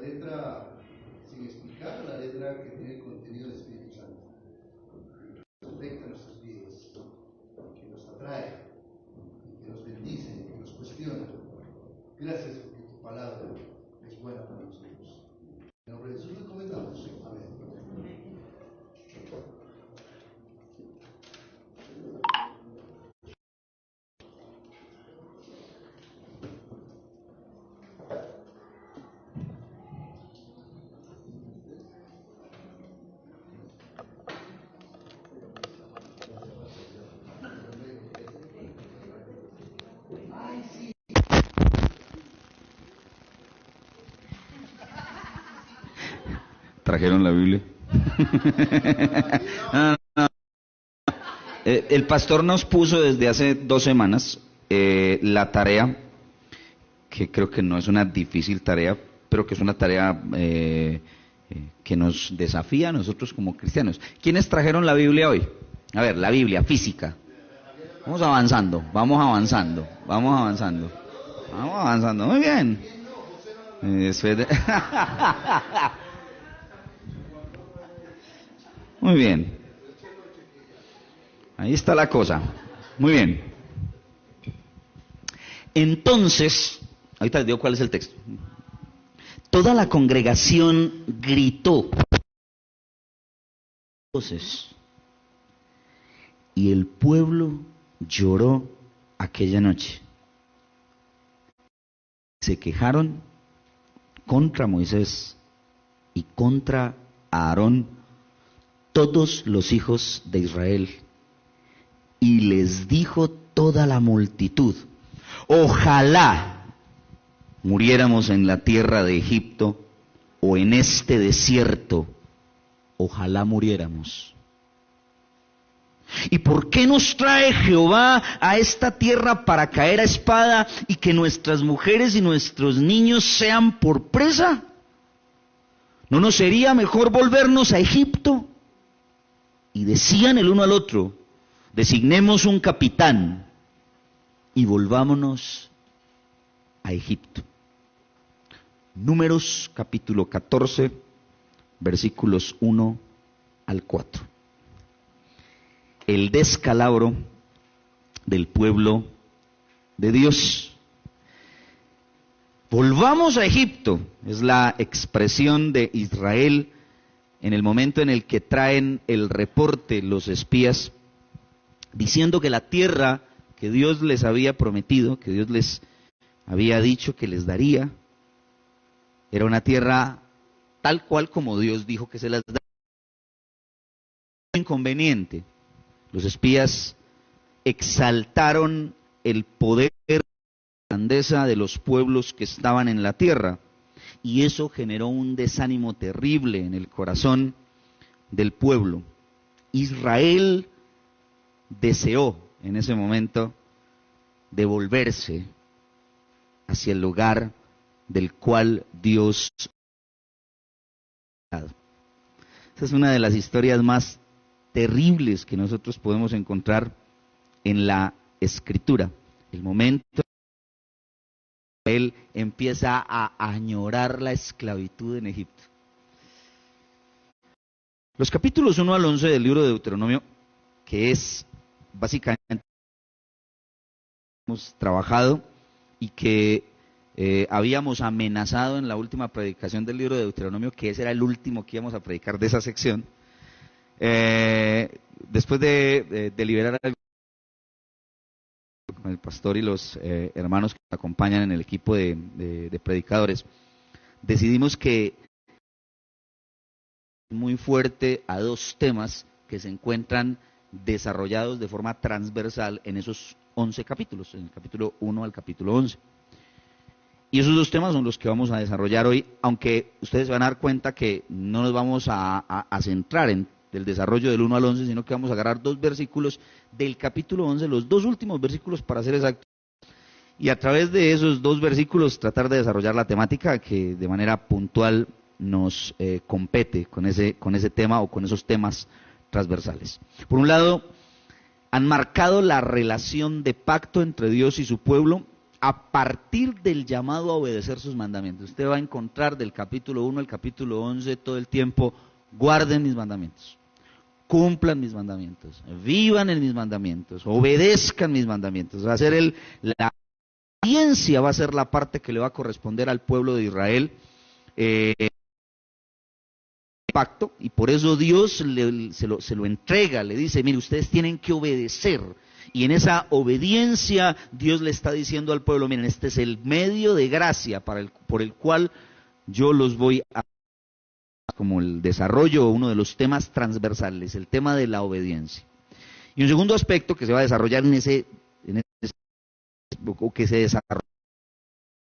letra sin explicar, la letra que tiene el contenido del Espíritu Santo, que afecta nuestras vidas, que nos atrae, que nos bendice, que nos cuestiona. Gracias porque tu palabra es buena para nosotros. En el nombre de Jesús lo encomendamos. Amén. ¿Trajeron la Biblia? No. El pastor nos puso desde hace 2 semanas la tarea, que creo que no es una difícil tarea, pero que es una tarea que nos desafía a nosotros como cristianos. ¿Quiénes trajeron la Biblia hoy? A ver, la Biblia física. Vamos avanzando. Muy bien. Muy bien. Ahí está la cosa. Muy bien. Entonces, ahorita les digo cuál es el texto. Toda la congregación gritó. Entonces, y el pueblo lloró aquella noche. Se quejaron contra Moisés y contra Aarón todos los hijos de Israel. Y les dijo toda la multitud: ojalá muriéramos en la tierra de Egipto o en este desierto. Ojalá muriéramos. ¿Y por qué nos trae Jehová a esta tierra para caer a espada y que nuestras mujeres y nuestros niños sean por presa? ¿No nos sería mejor volvernos a Egipto? Y decían el uno al otro: designemos un capitán y volvámonos a Egipto. Números capítulo 14, versículos 1 al 4. El descalabro del pueblo de Dios. Volvamos a Egipto, es la expresión de Israel en el momento en el que traen el reporte los espías, diciendo que la tierra que Dios les había prometido, que Dios les había dicho que les daría, era una tierra tal cual como Dios dijo que se las daría. Inconveniente. Los espías exaltaron el poder y la grandeza de los pueblos que estaban en la tierra, y eso generó un desánimo terrible en el corazón del pueblo. Israel deseó en ese momento devolverse hacia el lugar del cual Dios ha dado. Esa es una de las historias más terribles que nosotros podemos encontrar en la Escritura. El momento en que él empieza a añorar la esclavitud en Egipto. Los capítulos 1 al 11 del libro de Deuteronomio, que es básicamente hemos trabajado y que habíamos amenazado en la última predicación del libro de Deuteronomio, que ese era el último que íbamos a predicar de esa sección. Después de deliberar con el pastor y los hermanos que nos acompañan en el equipo de predicadores, decidimos que muy fuerte a 2 temas que se encuentran desarrollados de forma transversal en esos 11 capítulos, en el capítulo 1 al capítulo 11. Y esos 2 temas son los que vamos a desarrollar hoy, aunque ustedes se van a dar cuenta que no nos vamos a centrar en el desarrollo del 1 al 11, sino que vamos a agarrar 2 versículos del capítulo 11, los 2 últimos versículos para ser exactos, y a través de esos 2 versículos tratar de desarrollar la temática que de manera puntual nos compete con ese tema o con esos temas transversales. Por un lado, han marcado la relación de pacto entre Dios y su pueblo a partir del llamado a obedecer sus mandamientos. Usted va a encontrar del capítulo 1 al capítulo 11 todo el tiempo: guarden mis mandamientos, cumplan mis mandamientos, vivan en mis mandamientos, obedezcan mis mandamientos. Va a ser la obediencia, va a ser la parte que le va a corresponder al pueblo de Israel. Pacto, y por eso Dios se lo entrega, le dice: mire, ustedes tienen que obedecer. Y en esa obediencia Dios le está diciendo al pueblo: miren, este es el medio de gracia por el cual yo los voy a, como el desarrollo, uno de los temas transversales, el tema de la obediencia. Y un segundo aspecto que se va a desarrollar o que se desarrolla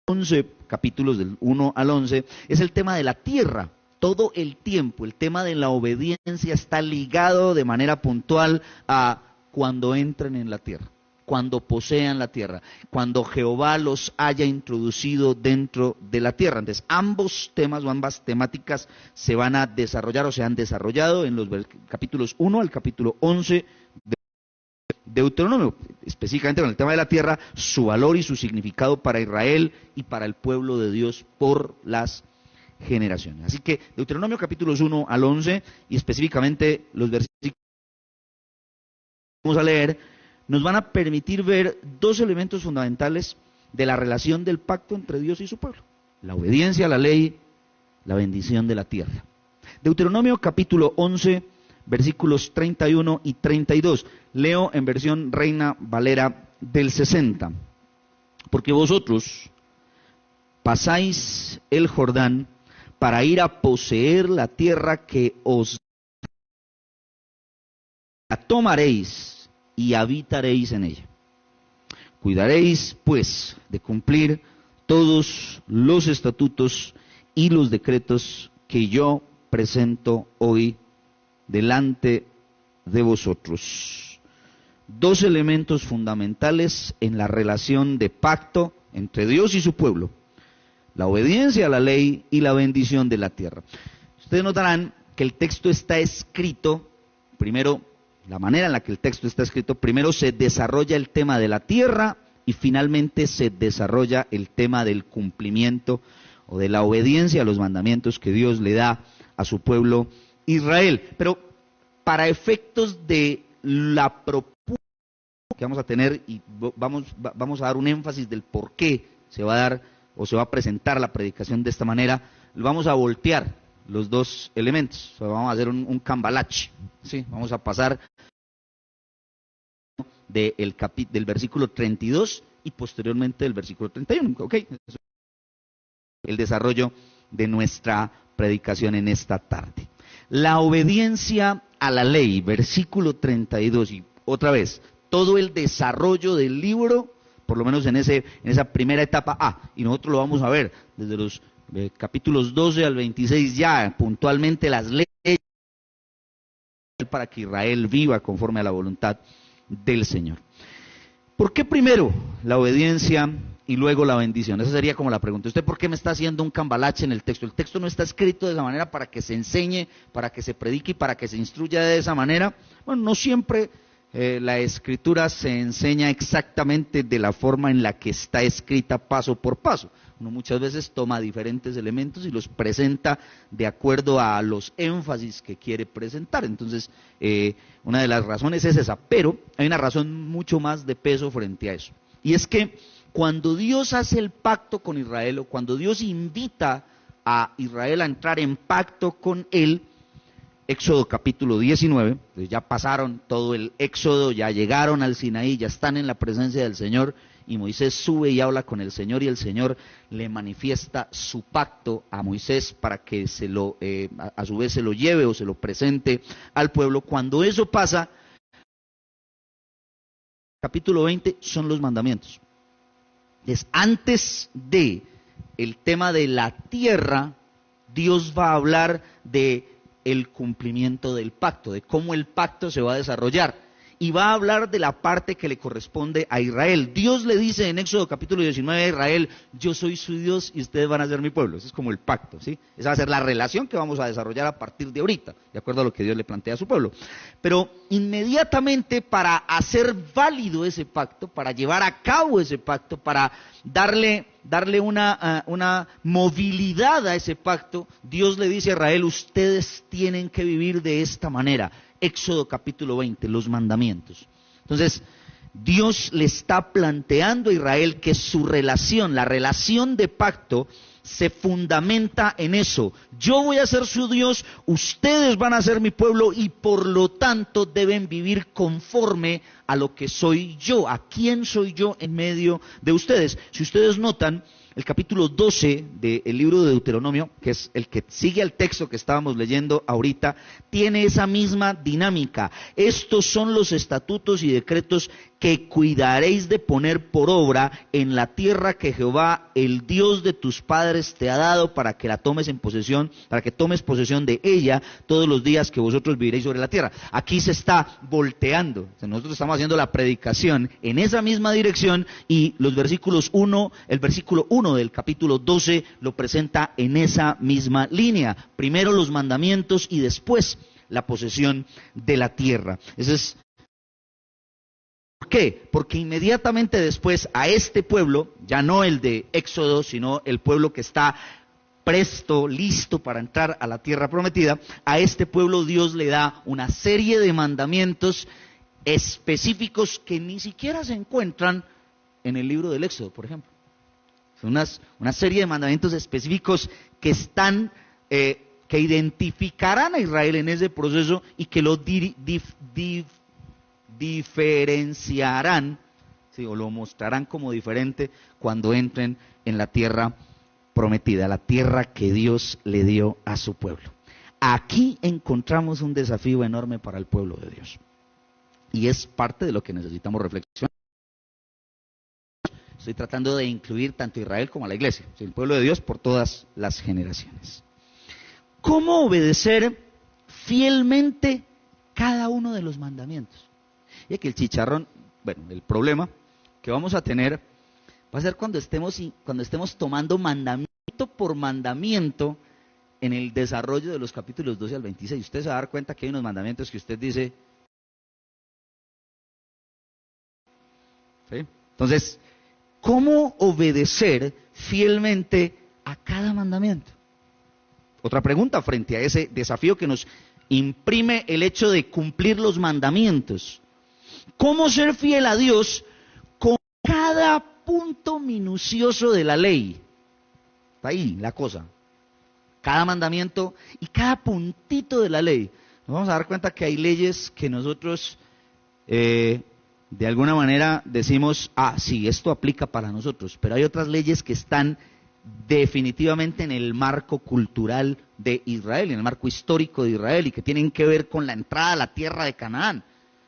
en 11 capítulos del 1 al 11, es el tema de la tierra. Todo el tiempo el tema de la obediencia está ligado de manera puntual a cuando entren en la tierra, cuando posean la tierra, cuando Jehová los haya introducido dentro de la tierra. Entonces, ambos temas o ambas temáticas se van a desarrollar o se han desarrollado en los capítulos 1 al capítulo 11 de Deuteronomio, específicamente con el tema de la tierra, su valor y su significado para Israel y para el pueblo de Dios por las generaciones. Así que Deuteronomio capítulos 1 al 11 y específicamente los versículos que vamos a leer nos van a permitir ver dos elementos fundamentales de la relación del pacto entre Dios y su pueblo: la obediencia a la ley, la bendición de la tierra. Deuteronomio capítulo 11 versículos 31 y 32. Leo en versión Reina Valera del 60. Porque vosotros pasáis el Jordán para ir a poseer la tierra que os la tomaréis y habitaréis en ella. Cuidaréis, pues, de cumplir todos los estatutos y los decretos que yo presento hoy delante de vosotros. Dos elementos fundamentales en la relación de pacto entre Dios y su pueblo: la obediencia a la ley y la bendición de la tierra. Ustedes notarán que el texto está escrito, primero, la manera en la que el texto está escrito, primero se desarrolla el tema de la tierra y finalmente se desarrolla el tema del cumplimiento o de la obediencia a los mandamientos que Dios le da a su pueblo Israel. Pero para efectos de la propuesta que vamos a tener, y vamos a dar un énfasis del por qué se va a dar o se va a presentar la predicación de esta manera, vamos a voltear los dos elementos, o sea, vamos a hacer un cambalache, ¿sí? Vamos a pasar del versículo 32 y posteriormente del versículo 31, ¿ok? El desarrollo de nuestra predicación en esta tarde. La obediencia a la ley, versículo 32, y otra vez, todo el desarrollo del libro, por lo menos en esa primera etapa, y nosotros lo vamos a ver desde los capítulos 12 al 26 ya, puntualmente las leyes para que Israel viva conforme a la voluntad del Señor. ¿Por qué primero la obediencia y luego la bendición? Esa sería como la pregunta. ¿Usted por qué me está haciendo un cambalache en el texto? El texto no está escrito de esa manera para que se enseñe, para que se predique y para que se instruya de esa manera. Bueno, no siempre la escritura se enseña exactamente de la forma en la que está escrita paso por paso. Uno muchas veces toma diferentes elementos y los presenta de acuerdo a los énfasis que quiere presentar. Entonces, una de las razones es esa, pero hay una razón mucho más de peso frente a eso. Y es que cuando Dios hace el pacto con Israel, o cuando Dios invita a Israel a entrar en pacto con él, Éxodo capítulo 19, pues ya pasaron todo el Éxodo, ya llegaron al Sinaí, ya están en la presencia del Señor, y Moisés sube y habla con el Señor, y el Señor le manifiesta su pacto a Moisés para que a su vez se lo lleve o se lo presente al pueblo. Cuando eso pasa, capítulo 20 son los mandamientos. Entonces, antes de el tema de la tierra, Dios va a hablar de el cumplimiento del pacto, de cómo el pacto se va a desarrollar. y va a hablar de la parte que le corresponde a Israel. Dios le dice en Éxodo capítulo 19 a Israel, yo soy su Dios y ustedes van a ser mi pueblo. Ese es como el pacto, ¿sí? Esa va a ser la relación que vamos a desarrollar a partir de ahorita, de acuerdo a lo que Dios le plantea a su pueblo. Pero inmediatamente para hacer válido ese pacto, para llevar a cabo ese pacto, para darle una movilidad a ese pacto, Dios le dice a Israel, ustedes tienen que vivir de esta manera. Éxodo capítulo 20, los mandamientos. Entonces, Dios le está planteando a Israel que su relación, la relación de pacto, se fundamenta en eso. Yo voy a ser su Dios, ustedes van a ser mi pueblo y por lo tanto deben vivir conforme a lo que soy yo. ¿A quién soy yo en medio de ustedes? Si ustedes notan, el capítulo 12 del libro de Deuteronomio, que es el que sigue al texto que estábamos leyendo ahorita, tiene esa misma dinámica. Estos son los estatutos y decretos que cuidaréis de poner por obra en la tierra que Jehová, el Dios de tus padres, te ha dado para que la tomes en posesión, para que tomes posesión de ella todos los días que vosotros viviréis sobre la tierra. Aquí se está volteando. Nosotros estamos haciendo la predicación en esa misma dirección y el versículo 1 del capítulo 12 lo presenta en esa misma línea. Primero los mandamientos y después la posesión de la tierra. Ese es ¿por qué? Porque inmediatamente después a este pueblo, ya no el de Éxodo, sino el pueblo que está presto, listo para entrar a la tierra prometida, a este pueblo Dios le da una serie de mandamientos específicos que ni siquiera se encuentran en el libro del Éxodo, por ejemplo. Son una serie de mandamientos específicos que están, que identificarán a Israel en ese proceso y que lo diferenciarán, ¿sí? O lo mostrarán como diferente cuando entren en la tierra prometida, la tierra que Dios le dio a su pueblo. Aquí encontramos un desafío enorme para el pueblo de Dios y es parte de lo que necesitamos reflexionar. Estoy tratando de incluir tanto a Israel como a la iglesia, ¿sí? El pueblo de Dios por todas las generaciones. ¿Cómo obedecer fielmente cada uno de los mandamientos? Y aquí el chicharrón, bueno, el problema que vamos a tener va a ser cuando estemos tomando mandamiento por mandamiento en el desarrollo de los capítulos 12 al 26. Usted se va a dar cuenta que hay unos mandamientos que usted dice, ¿sí? Entonces, ¿cómo obedecer fielmente a cada mandamiento? Otra pregunta frente a ese desafío que nos imprime el hecho de cumplir los mandamientos. ¿Cómo ser fiel a Dios con cada punto minucioso de la ley? Está ahí la cosa. Cada mandamiento y cada puntito de la ley. Nos vamos a dar cuenta que hay leyes que nosotros de alguna manera decimos, sí, esto aplica para nosotros, pero hay otras leyes que están definitivamente en el marco cultural de Israel, en el marco histórico de Israel y que tienen que ver con la entrada a la tierra de Canaán.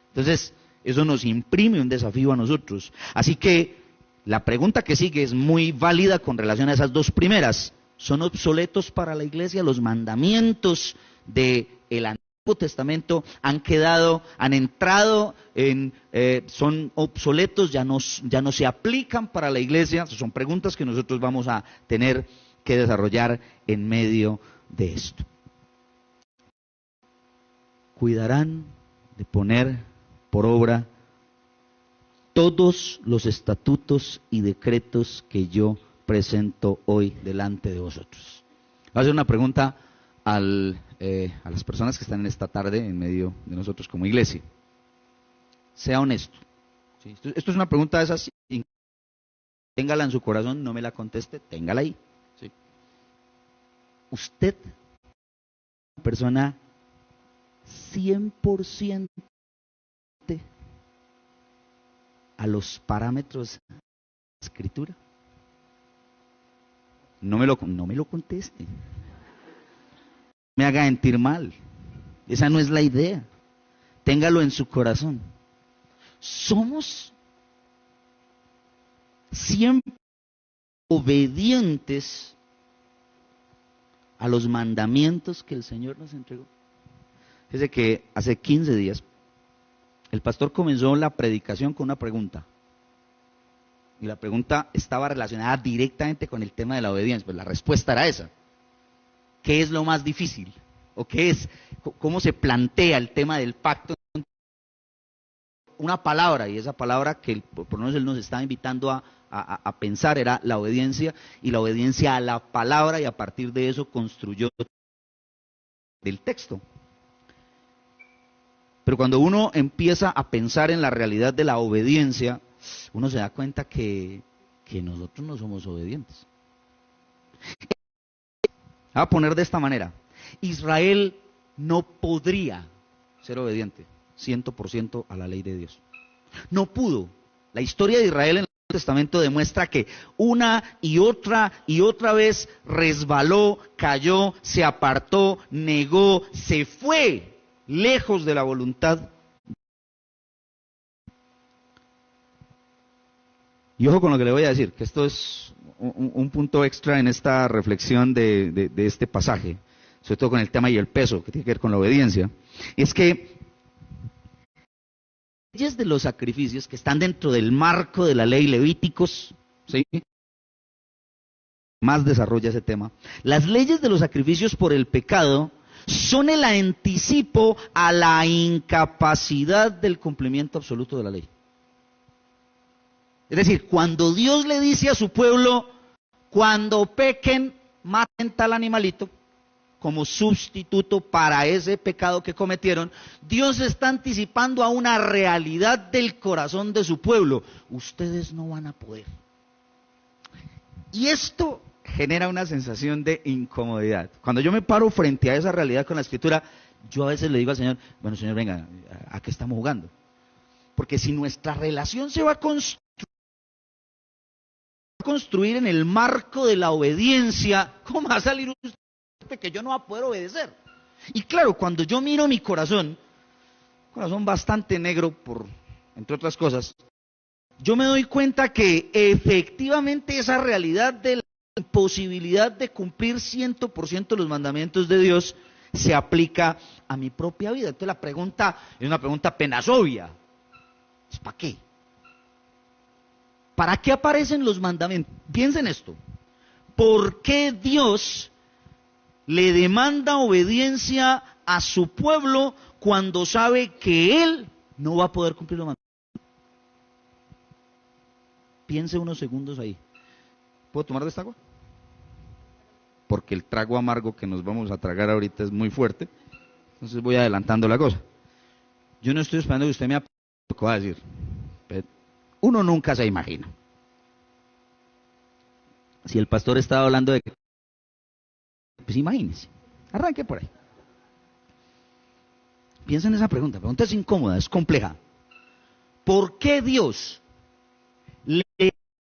Entonces, eso nos imprime un desafío a nosotros. Así que la pregunta que sigue es muy válida con relación a esas dos primeras. ¿Son obsoletos para la iglesia los mandamientos del Antiguo Testamento? Han entrado son obsoletos, ya no se aplican para la iglesia. Son preguntas que nosotros vamos a tener que desarrollar en medio de esto. Cuidarán de poner por obra todos los estatutos y decretos que yo presento hoy delante de vosotros. Voy a hacer una pregunta a las personas que están en esta tarde en medio de nosotros como iglesia. Sea honesto. ¿Sí? Esto es una pregunta de esas, téngala en su corazón, no me la conteste, téngala ahí. ¿Sí? Usted, una persona 100% a los parámetros de la Escritura. No me lo conteste. Me haga sentir mal. Esa no es la idea. Téngalo en su corazón. Somos siempre obedientes a los mandamientos que el Señor nos entregó. Fíjese que hace 15 días El pastor comenzó la predicación con una pregunta. Y la pregunta estaba relacionada directamente con el tema de la obediencia. Pues la respuesta era esa. ¿Qué es lo más difícil? ¿O qué es? ¿Cómo se plantea el tema del pacto? Una palabra, y esa palabra que por lo menos él nos estaba invitando a pensar era la obediencia, y la obediencia a la palabra, y a partir de eso construyó del texto. Pero cuando uno empieza a pensar en la realidad de la obediencia, uno se da cuenta que nosotros no somos obedientes. Voy a poner de esta manera: Israel no podría ser obediente 100% a la ley de Dios. No pudo. La historia de Israel en el Nuevo Testamento demuestra que una y otra vez resbaló, cayó, se apartó, negó, se fue lejos de la voluntad. Y ojo con lo que le voy a decir, que esto es un punto extra en esta reflexión de este pasaje, sobre todo con el tema y el peso, que tiene que ver con la obediencia. Es que las leyes de los sacrificios que están dentro del marco de la ley Levíticos, ¿sí? Más desarrolla ese tema. Las leyes de los sacrificios por el pecado son el anticipo a la incapacidad del cumplimiento absoluto de la ley. Es decir, cuando Dios le dice a su pueblo, cuando pequen, maten tal animalito, como sustituto para ese pecado que cometieron, Dios está anticipando a una realidad del corazón de su pueblo: ustedes no van a poder. Y esto genera una sensación de incomodidad. Cuando yo me paro frente a esa realidad con la Escritura, yo a veces le digo al Señor: bueno, Señor, venga, ¿a qué estamos jugando? Porque si nuestra relación se va a construir en el marco de la obediencia, ¿cómo va a salir usted que yo no va a poder obedecer? Y claro, cuando yo miro mi corazón bastante negro, por entre otras cosas, yo me doy cuenta que efectivamente esa realidad de la imposibilidad de cumplir 100% los mandamientos de Dios se aplica a mi propia vida. Entonces la pregunta es una pregunta apenas obvia: ¿para qué? ¿Para qué aparecen los mandamientos? Piensen esto: ¿por qué Dios le demanda obediencia a su pueblo cuando sabe que Él no va a poder cumplir los mandamientos? Piense unos segundos ahí. ¿Puedo tomar de esta agua? Porque el trago amargo que nos vamos a tragar ahorita es muy fuerte, entonces voy adelantando la cosa. Yo no estoy esperando que usted me apoye lo que va a decir. Uno nunca se imagina. Si el pastor estaba hablando de... pues imagínese, arranque por ahí. Piensa en esa pregunta. La pregunta es incómoda, es compleja. ¿Por qué Dios le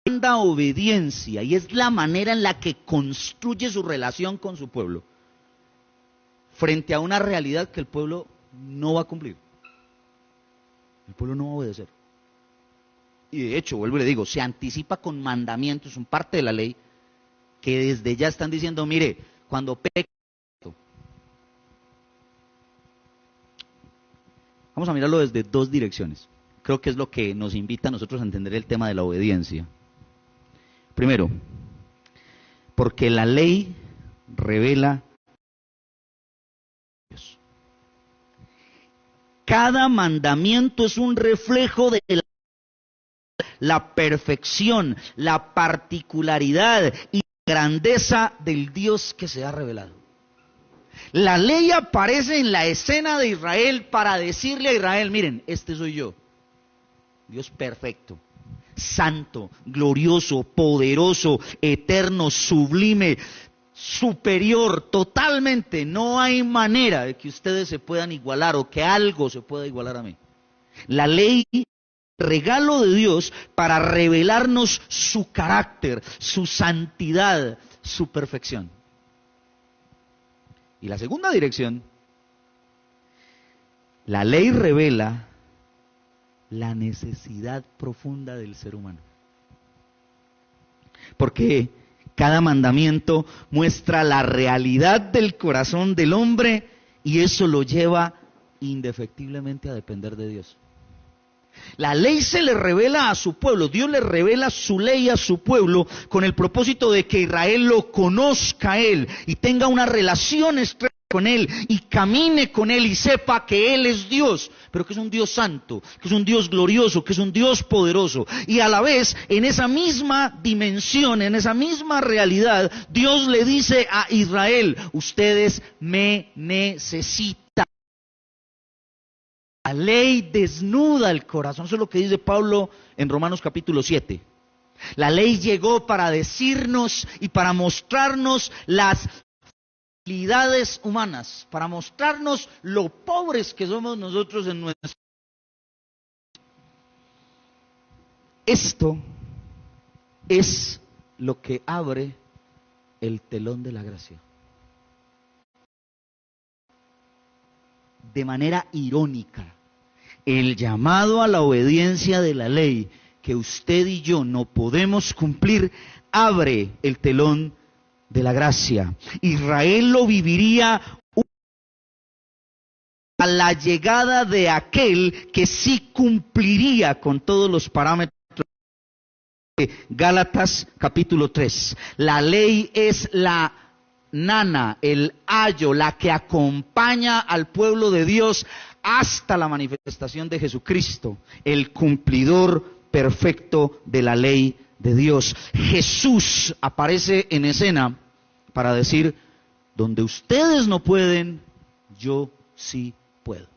manda obediencia? Y es la manera en la que construye su relación con su pueblo, frente a una realidad que el pueblo no va a cumplir. El pueblo no va a obedecer. Y de hecho, vuelvo y le digo, se anticipa con mandamientos, son parte de la ley, que desde ya están diciendo: mire, cuando peque. Vamos a mirarlo desde dos direcciones. Creo que es lo que nos invita a nosotros a entender el tema de la obediencia. Primero, porque la ley revela a Dios. Cada mandamiento es un reflejo de la perfección, la particularidad y la grandeza del Dios que se ha revelado. La ley aparece en la escena de Israel para decirle a Israel: miren, este soy yo, Dios perfecto, santo, glorioso, poderoso, eterno, sublime, superior, totalmente. No hay manera de que ustedes se puedan igualar o que algo se pueda igualar a mí. La ley, regalo de Dios para revelarnos su carácter, su santidad, su perfección. Y la segunda dirección, la ley revela la necesidad profunda del ser humano. Porque cada mandamiento muestra la realidad del corazón del hombre y eso lo lleva indefectiblemente a depender de Dios. La ley se le revela a su pueblo, Dios le revela su ley a su pueblo con el propósito de que Israel lo conozca a Él y tenga una relación estrecha con Él y camine con Él y sepa que Él es Dios, pero que es un Dios santo, que es un Dios glorioso, que es un Dios poderoso. Y a la vez, en esa misma dimensión, en esa misma realidad, Dios le dice a Israel: ustedes me necesitan. La ley desnuda el corazón, eso es lo que dice Pablo en Romanos capítulo 7. La ley llegó para decirnos y para mostrarnos las debilidades humanas, para mostrarnos lo pobres que somos nosotros en nuestra. Esto es lo que abre el telón de la gracia. De manera irónica, el llamado a la obediencia de la ley que usted y yo no podemos cumplir abre el telón de la gracia. Israel lo viviría a la llegada de aquel que sí cumpliría con todos los parámetros de Gálatas capítulo 3. La ley es la nana, el ayo, la que acompaña al pueblo de Dios hasta la manifestación de Jesucristo, el cumplidor perfecto de la ley de Dios. Jesús aparece en escena para decir: donde ustedes no pueden, yo sí puedo.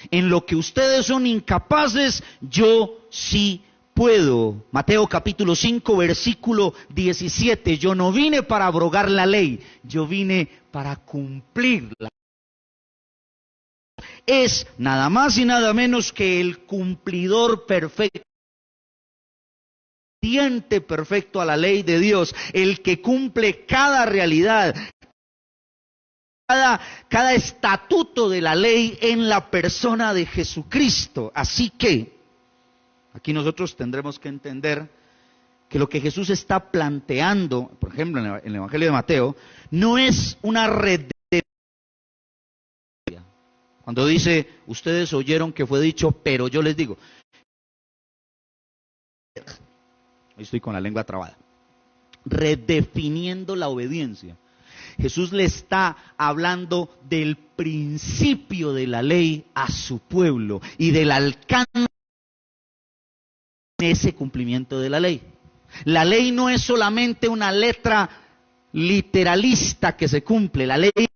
En lo que ustedes son incapaces, yo sí puedo. Mateo capítulo 5, versículo 17. Yo no vine para abrogar la ley, yo vine para cumplirla. Es nada más y nada menos que el cumplidor perfecto, perfecto a la ley de Dios, el que cumple cada realidad, cada estatuto de la ley en la persona de Jesucristo. Así que aquí nosotros tendremos que entender que lo que Jesús está planteando, por ejemplo, en el Evangelio de Mateo, no es una red. Cuando dice: ustedes oyeron que fue dicho, pero yo les digo. Hoy estoy con la lengua trabada. Redefiniendo la obediencia. Jesús le está hablando del principio de la ley a su pueblo y del alcance de ese cumplimiento de la ley. La ley no es solamente una letra literalista que se cumple, la ley es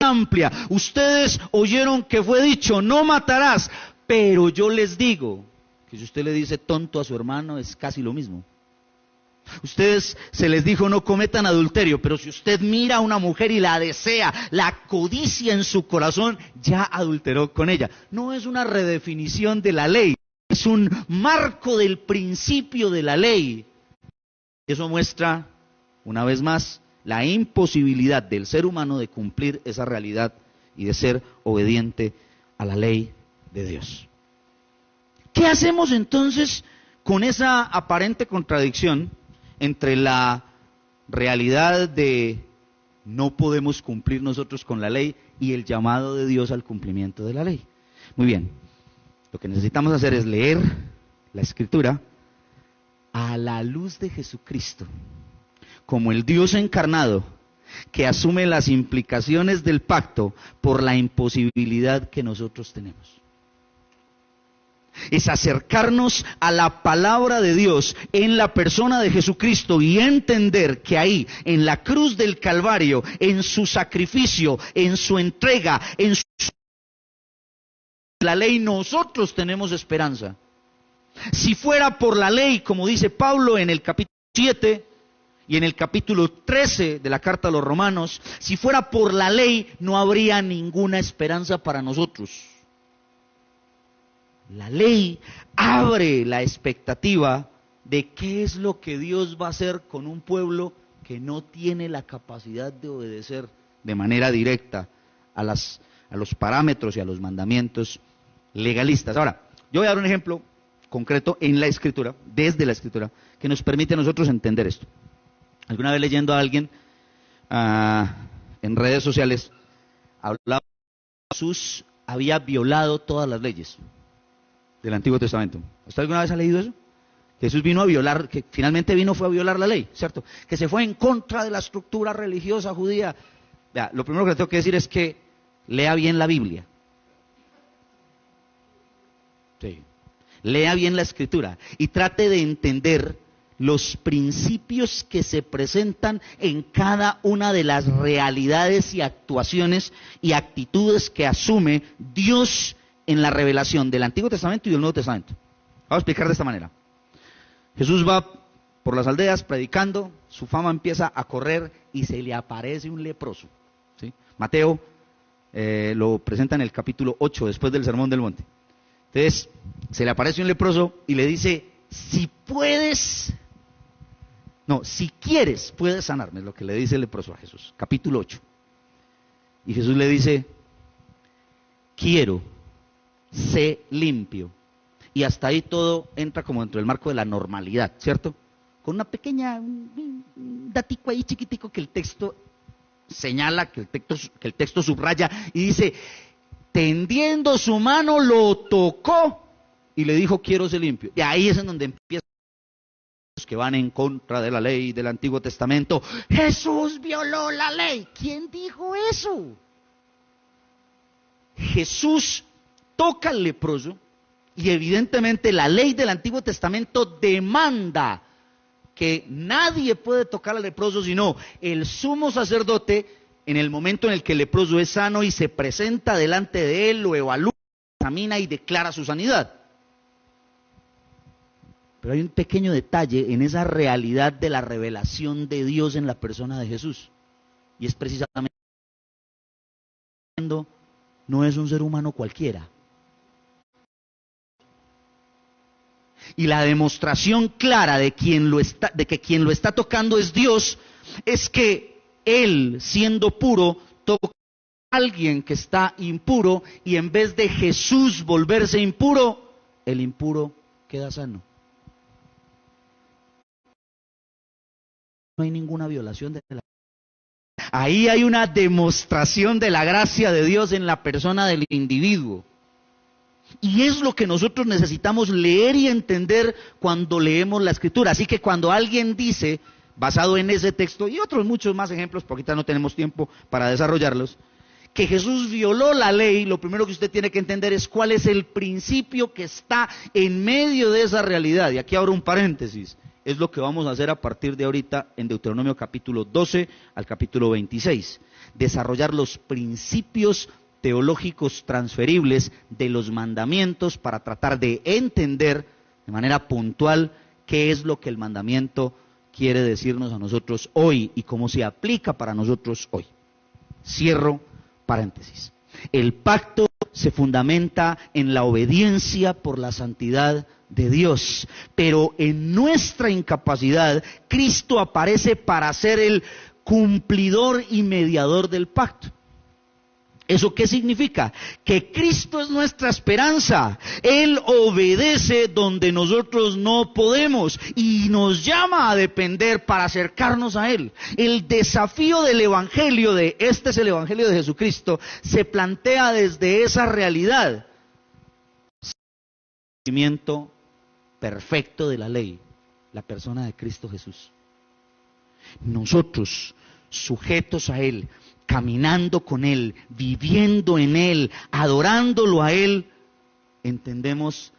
amplia. Ustedes oyeron que fue dicho: no matarás, pero yo les digo que si usted le dice tonto a su hermano es casi lo mismo. Ustedes se les dijo: no cometan adulterio, pero si usted mira a una mujer y la desea, la codicia en su corazón, ya adulteró con ella. No es una redefinición de la ley, es un marco del principio de la ley. Eso muestra, una vez más, la imposibilidad del ser humano de cumplir esa realidad y de ser obediente a la ley de Dios. ¿Qué hacemos entonces con esa aparente contradicción entre la realidad de no podemos cumplir nosotros con la ley y el llamado de Dios al cumplimiento de la ley? Muy bien, lo que necesitamos hacer es leer la Escritura a la luz de Jesucristo, como el Dios encarnado que asume las implicaciones del pacto por la imposibilidad que nosotros tenemos. Es acercarnos a la palabra de Dios en la persona de Jesucristo y entender que ahí, en la cruz del Calvario, en su sacrificio, en su entrega, en la ley, nosotros tenemos esperanza. Si fuera por la ley, como dice Pablo en el capítulo 7 y en el capítulo 13 de la carta a los Romanos, si fuera por la ley no habría ninguna esperanza para nosotros. La ley abre la expectativa de qué es lo que Dios va a hacer con un pueblo que no tiene la capacidad de obedecer de manera directa a los parámetros y a los mandamientos legalistas. Ahora, yo voy a dar un ejemplo concreto en la Escritura, desde la Escritura, que nos permite a nosotros entender esto. Alguna vez leyendo a alguien en redes sociales, hablaba que Jesús había violado todas las leyes. del Antiguo Testamento. ¿Usted alguna vez ha leído eso? Jesús vino a violar, que finalmente fue a violar la ley, ¿cierto? Que se fue en contra de la estructura religiosa judía. Vea, lo primero que le tengo que decir es que lea bien la Biblia. Sí. Lea bien la Escritura y trate de entender los principios que se presentan en cada una de las realidades y actuaciones y actitudes que asume Dios en la revelación del Antiguo Testamento y del Nuevo Testamento. Vamos a explicar de esta manera. Jesús va por las aldeas predicando, su fama empieza a correr y se le aparece un leproso. ¿Sí? Mateo lo presenta en el capítulo 8, después del Sermón del Monte. Entonces, se le aparece un leproso y le dice, si quieres, puedes sanarme, es lo que le dice el leproso a Jesús, capítulo 8. Y Jesús le dice, quiero, sé limpio. Y hasta ahí todo entra como dentro del marco de la normalidad, ¿cierto? Con una pequeña, un datico ahí chiquitico que el texto señala, que el texto subraya y dice, tendiendo su mano lo tocó y le dijo, quiero ser limpio. Y ahí es en donde empieza los que van en contra de la ley del Antiguo Testamento. Jesús violó la ley. ¿Quién dijo eso? Jesús toca al leproso y evidentemente la ley del Antiguo Testamento demanda que nadie puede tocar al leproso sino el sumo sacerdote en el momento en el que el leproso es sano y se presenta delante de él, lo evalúa, examina y declara su sanidad. Pero hay un pequeño detalle en esa realidad de la revelación de Dios en la persona de Jesús. Y es precisamente no es un ser humano cualquiera. Y la demostración clara de que quien lo está tocando es Dios, es que Él, siendo puro, toca a alguien que está impuro, y en vez de Jesús volverse impuro, el impuro queda sano. No hay ninguna violación de la ley. Ahí hay una demostración de la gracia de Dios en la persona del individuo. Y es lo que nosotros necesitamos leer y entender cuando leemos la Escritura. Así que cuando alguien dice, basado en ese texto y otros muchos más ejemplos, porque ahorita no tenemos tiempo para desarrollarlos, que Jesús violó la ley, lo primero que usted tiene que entender es cuál es el principio que está en medio de esa realidad. Y aquí abro un paréntesis. Es lo que vamos a hacer a partir de ahorita en Deuteronomio capítulo 12 al capítulo 26. Desarrollar los principios teológicos transferibles de los mandamientos para tratar de entender de manera puntual qué es lo que el mandamiento quiere decirnos a nosotros hoy y cómo se aplica para nosotros hoy. Cierro paréntesis. El pacto se fundamenta en la obediencia por la santidad de Dios, pero en nuestra incapacidad, Cristo aparece para ser el cumplidor y mediador del pacto. ¿Eso qué significa? Que Cristo es nuestra esperanza. Él obedece donde nosotros no podemos y nos llama a depender para acercarnos a Él. El desafío del Evangelio, este es el Evangelio de Jesucristo, se plantea desde esa realidad. Cumplimiento perfecto de la ley, la persona de Cristo Jesús. Nosotros, sujetos a Él, caminando con Él, viviendo en Él, adorándolo a Él, entendemos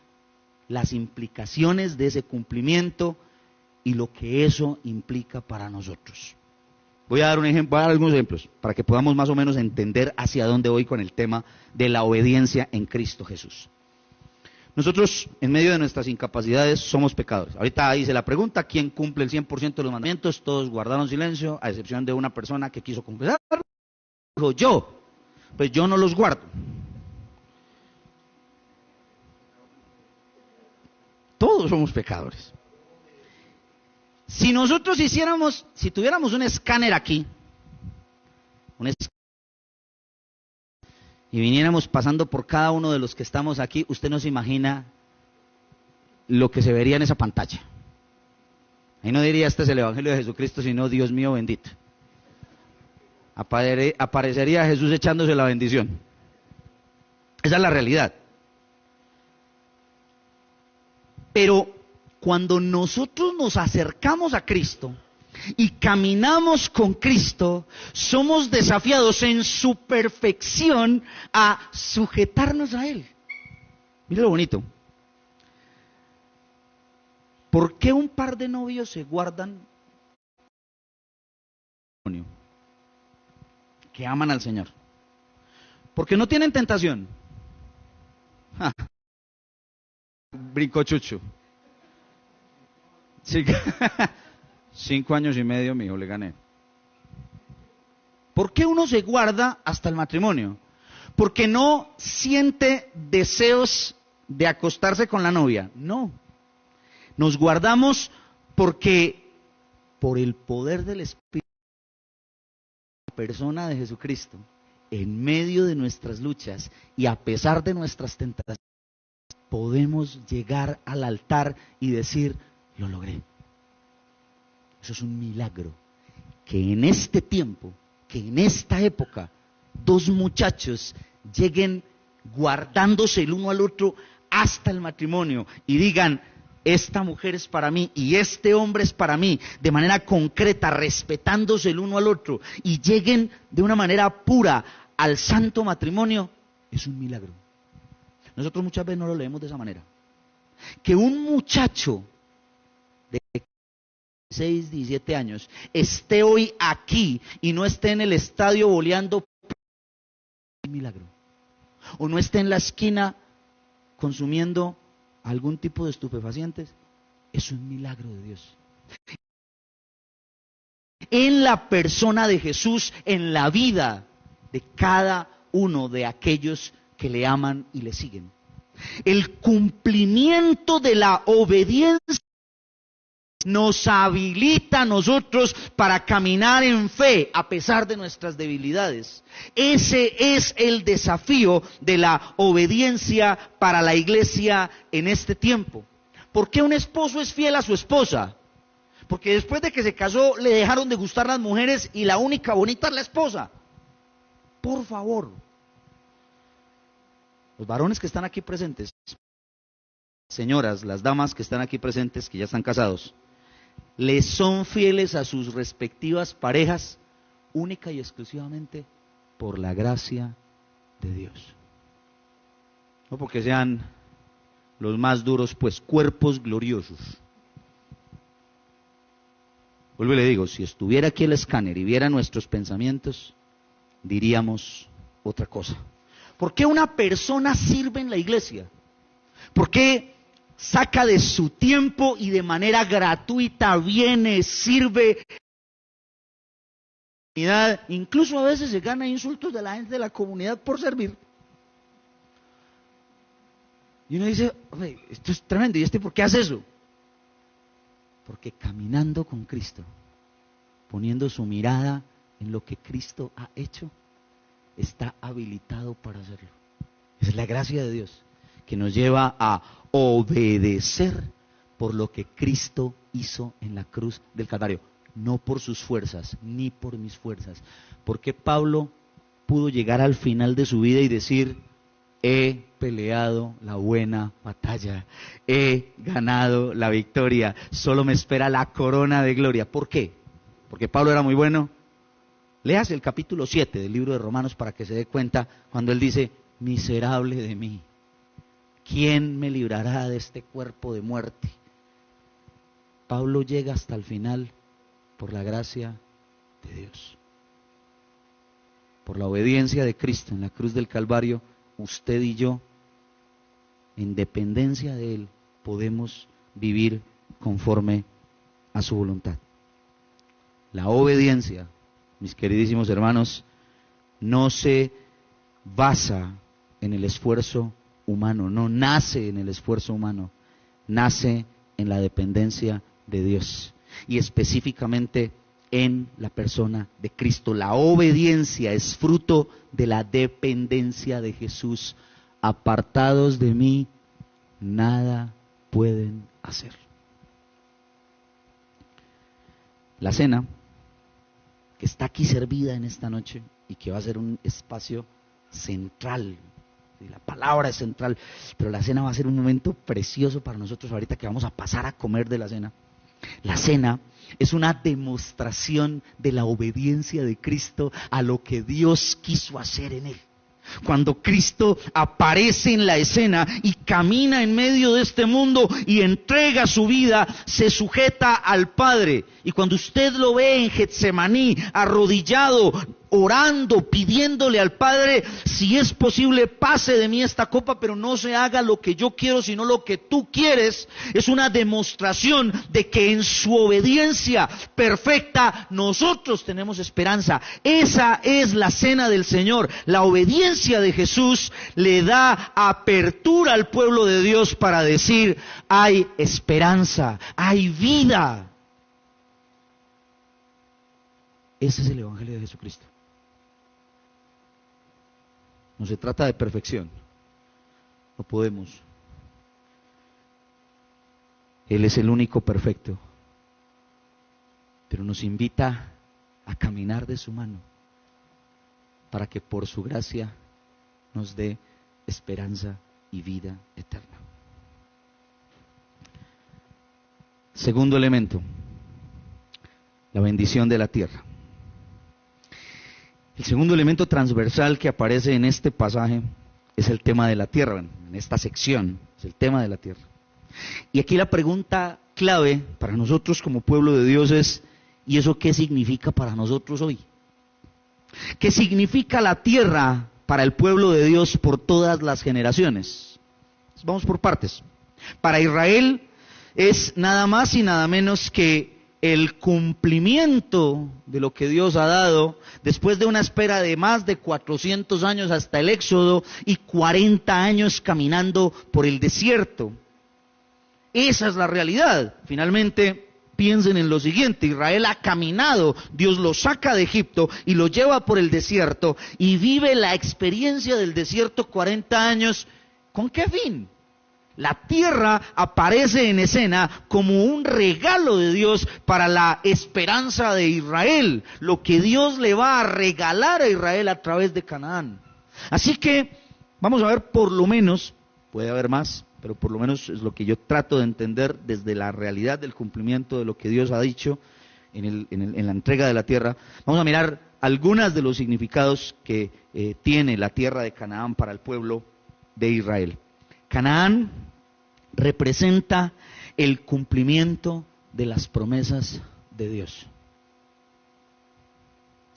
las implicaciones de ese cumplimiento y lo que eso implica para nosotros. Voy a dar algunos ejemplos para que podamos más o menos entender hacia dónde voy con el tema de la obediencia en Cristo Jesús. Nosotros, en medio de nuestras incapacidades, somos pecadores. Ahorita hice la pregunta, ¿quién cumple el 100% de los mandamientos? Todos guardaron silencio, a excepción de una persona que quiso confesar. Dijo, yo, pues yo no los guardo. Todos somos pecadores. Si nosotros si tuviéramos un escáner aquí, y viniéramos pasando por cada uno de los que estamos aquí, usted no se imagina lo que se vería en esa pantalla. Ahí no diría, este es el Evangelio de Jesucristo, sino Dios mío bendito. Aparecería Jesús echándose la bendición. Esa es la realidad. Pero cuando nosotros nos acercamos a Cristo y caminamos con Cristo, somos desafiados en su perfección a sujetarnos a Él. Mira lo bonito. ¿Por qué un par de novios se guardan que aman al Señor? Porque no tienen tentación. Ja. Brincochucho. Sí. 5 años y medio, mi hijo, le gané. ¿Por qué uno se guarda hasta el matrimonio? Porque no siente deseos de acostarse con la novia. No. Nos guardamos porque por el poder del Espíritu, la persona de Jesucristo, en medio de nuestras luchas y a pesar de nuestras tentaciones, podemos llegar al altar y decir, lo logré. Eso es un milagro. Que en este tiempo, que en esta época, 2 muchachos lleguen guardándose el uno al otro hasta el matrimonio y digan, esta mujer es para mí y este hombre es para mí, de manera concreta, respetándose el uno al otro, y lleguen de una manera pura al santo matrimonio, es un milagro. Nosotros muchas veces no lo leemos de esa manera. Que un muchacho de 16, 17 años esté hoy aquí y no esté en el estadio boleando, es un milagro. O no esté en la esquina consumiendo algún tipo de estupefacientes, es un milagro de Dios. En la persona de Jesús, en la vida de cada uno de aquellos que le aman y le siguen. El cumplimiento de la obediencia nos habilita a nosotros para caminar en fe a pesar de nuestras debilidades. Ese es el desafío de la obediencia para la iglesia en este tiempo. ¿Por qué un esposo es fiel a su esposa? Porque después de que se casó le dejaron de gustar las mujeres y la única bonita es la esposa. Por favor. Los varones que están aquí presentes, señoras, las damas que están aquí presentes, que ya están casados, les son fieles a sus respectivas parejas única y exclusivamente por la gracia de Dios. No porque sean los más duros, pues cuerpos gloriosos. Vuelvo y le digo, si estuviera aquí el escáner y viera nuestros pensamientos, diríamos otra cosa. ¿Por qué una persona sirve en la iglesia? ¿Por qué saca de su tiempo y de manera gratuita viene, sirve? Incluso a veces se gana insultos de la gente de la comunidad por servir. Y uno dice, esto es tremendo, ¿y por qué hace eso? Porque caminando con Cristo, poniendo su mirada en lo que Cristo ha hecho, está habilitado para hacerlo. Es la gracia de Dios que nos lleva a obedecer por lo que Cristo hizo en la cruz del Calvario, no por sus fuerzas, ni por mis fuerzas. Porque Pablo pudo llegar al final de su vida y decir, he peleado la buena batalla, he ganado la victoria, solo me espera la corona de gloria. ¿Por qué? Porque Pablo era muy bueno. Léase el capítulo 7 del libro de Romanos para que se dé cuenta cuando él dice, miserable de mí, ¿quién me librará de este cuerpo de muerte? Pablo llega hasta el final por la gracia de Dios. Por la obediencia de Cristo en la cruz del Calvario, usted y yo, en dependencia de Él, podemos vivir conforme a su voluntad. La obediencia, mis queridísimos hermanos, no se basa en el esfuerzo humano, no nace en el esfuerzo humano, nace en la dependencia de Dios y específicamente en la persona de Cristo. La obediencia es fruto de la dependencia de Jesús. Apartados de mí, nada pueden hacer. La cena que está aquí servida en esta noche y que va a ser un espacio central y la palabra es central, pero la cena va a ser un momento precioso para nosotros ahorita que vamos a pasar a comer de la cena. La cena es una demostración de la obediencia de Cristo a lo que Dios quiso hacer en él. Cuando Cristo aparece en la escena y camina en medio de este mundo y entrega su vida, se sujeta al Padre. Y cuando usted lo ve en Getsemaní, arrodillado, orando, pidiéndole al Padre, si es posible, pase de mí esta copa, pero no se haga lo que yo quiero, sino lo que tú quieres, es una demostración de que en su obediencia perfecta nosotros tenemos esperanza. Esa es la cena del Señor. La obediencia de Jesús le da apertura al pueblo de Dios para decir, hay esperanza, hay vida. Ese es el Evangelio de Jesucristo. No se trata de perfección. No podemos. Él es el único perfecto. Pero nos invita a caminar de su mano para que por su gracia nos dé esperanza y vida eterna. Segundo elemento, la bendición de la tierra. El segundo elemento transversal que aparece en este pasaje es el tema de la tierra, en esta sección, es el tema de la tierra. Y aquí la pregunta clave para nosotros como pueblo de Dios es, ¿y eso qué significa para nosotros hoy? ¿Qué significa la tierra para el pueblo de Dios por todas las generaciones? Vamos por partes. Para Israel es nada más y nada menos que el cumplimiento de lo que Dios ha dado después de una espera de más de 400 años hasta el Éxodo y 40 años caminando por el desierto. Esa es la realidad. Finalmente, piensen en lo siguiente: Israel ha caminado, Dios lo saca de Egipto y lo lleva por el desierto y vive la experiencia del desierto 40 años. ¿Con qué fin? La tierra aparece en escena como un regalo de Dios para la esperanza de Israel, lo que Dios le va a regalar a Israel a través de Canaán. Así que vamos a ver, por lo menos, puede haber más, pero por lo menos es lo que yo trato de entender desde la realidad del cumplimiento de lo que Dios ha dicho en la entrega de la tierra. Vamos a mirar algunos de los significados que tiene la tierra de Canaán para el pueblo de Israel. Canaán representa el cumplimiento de las promesas de Dios.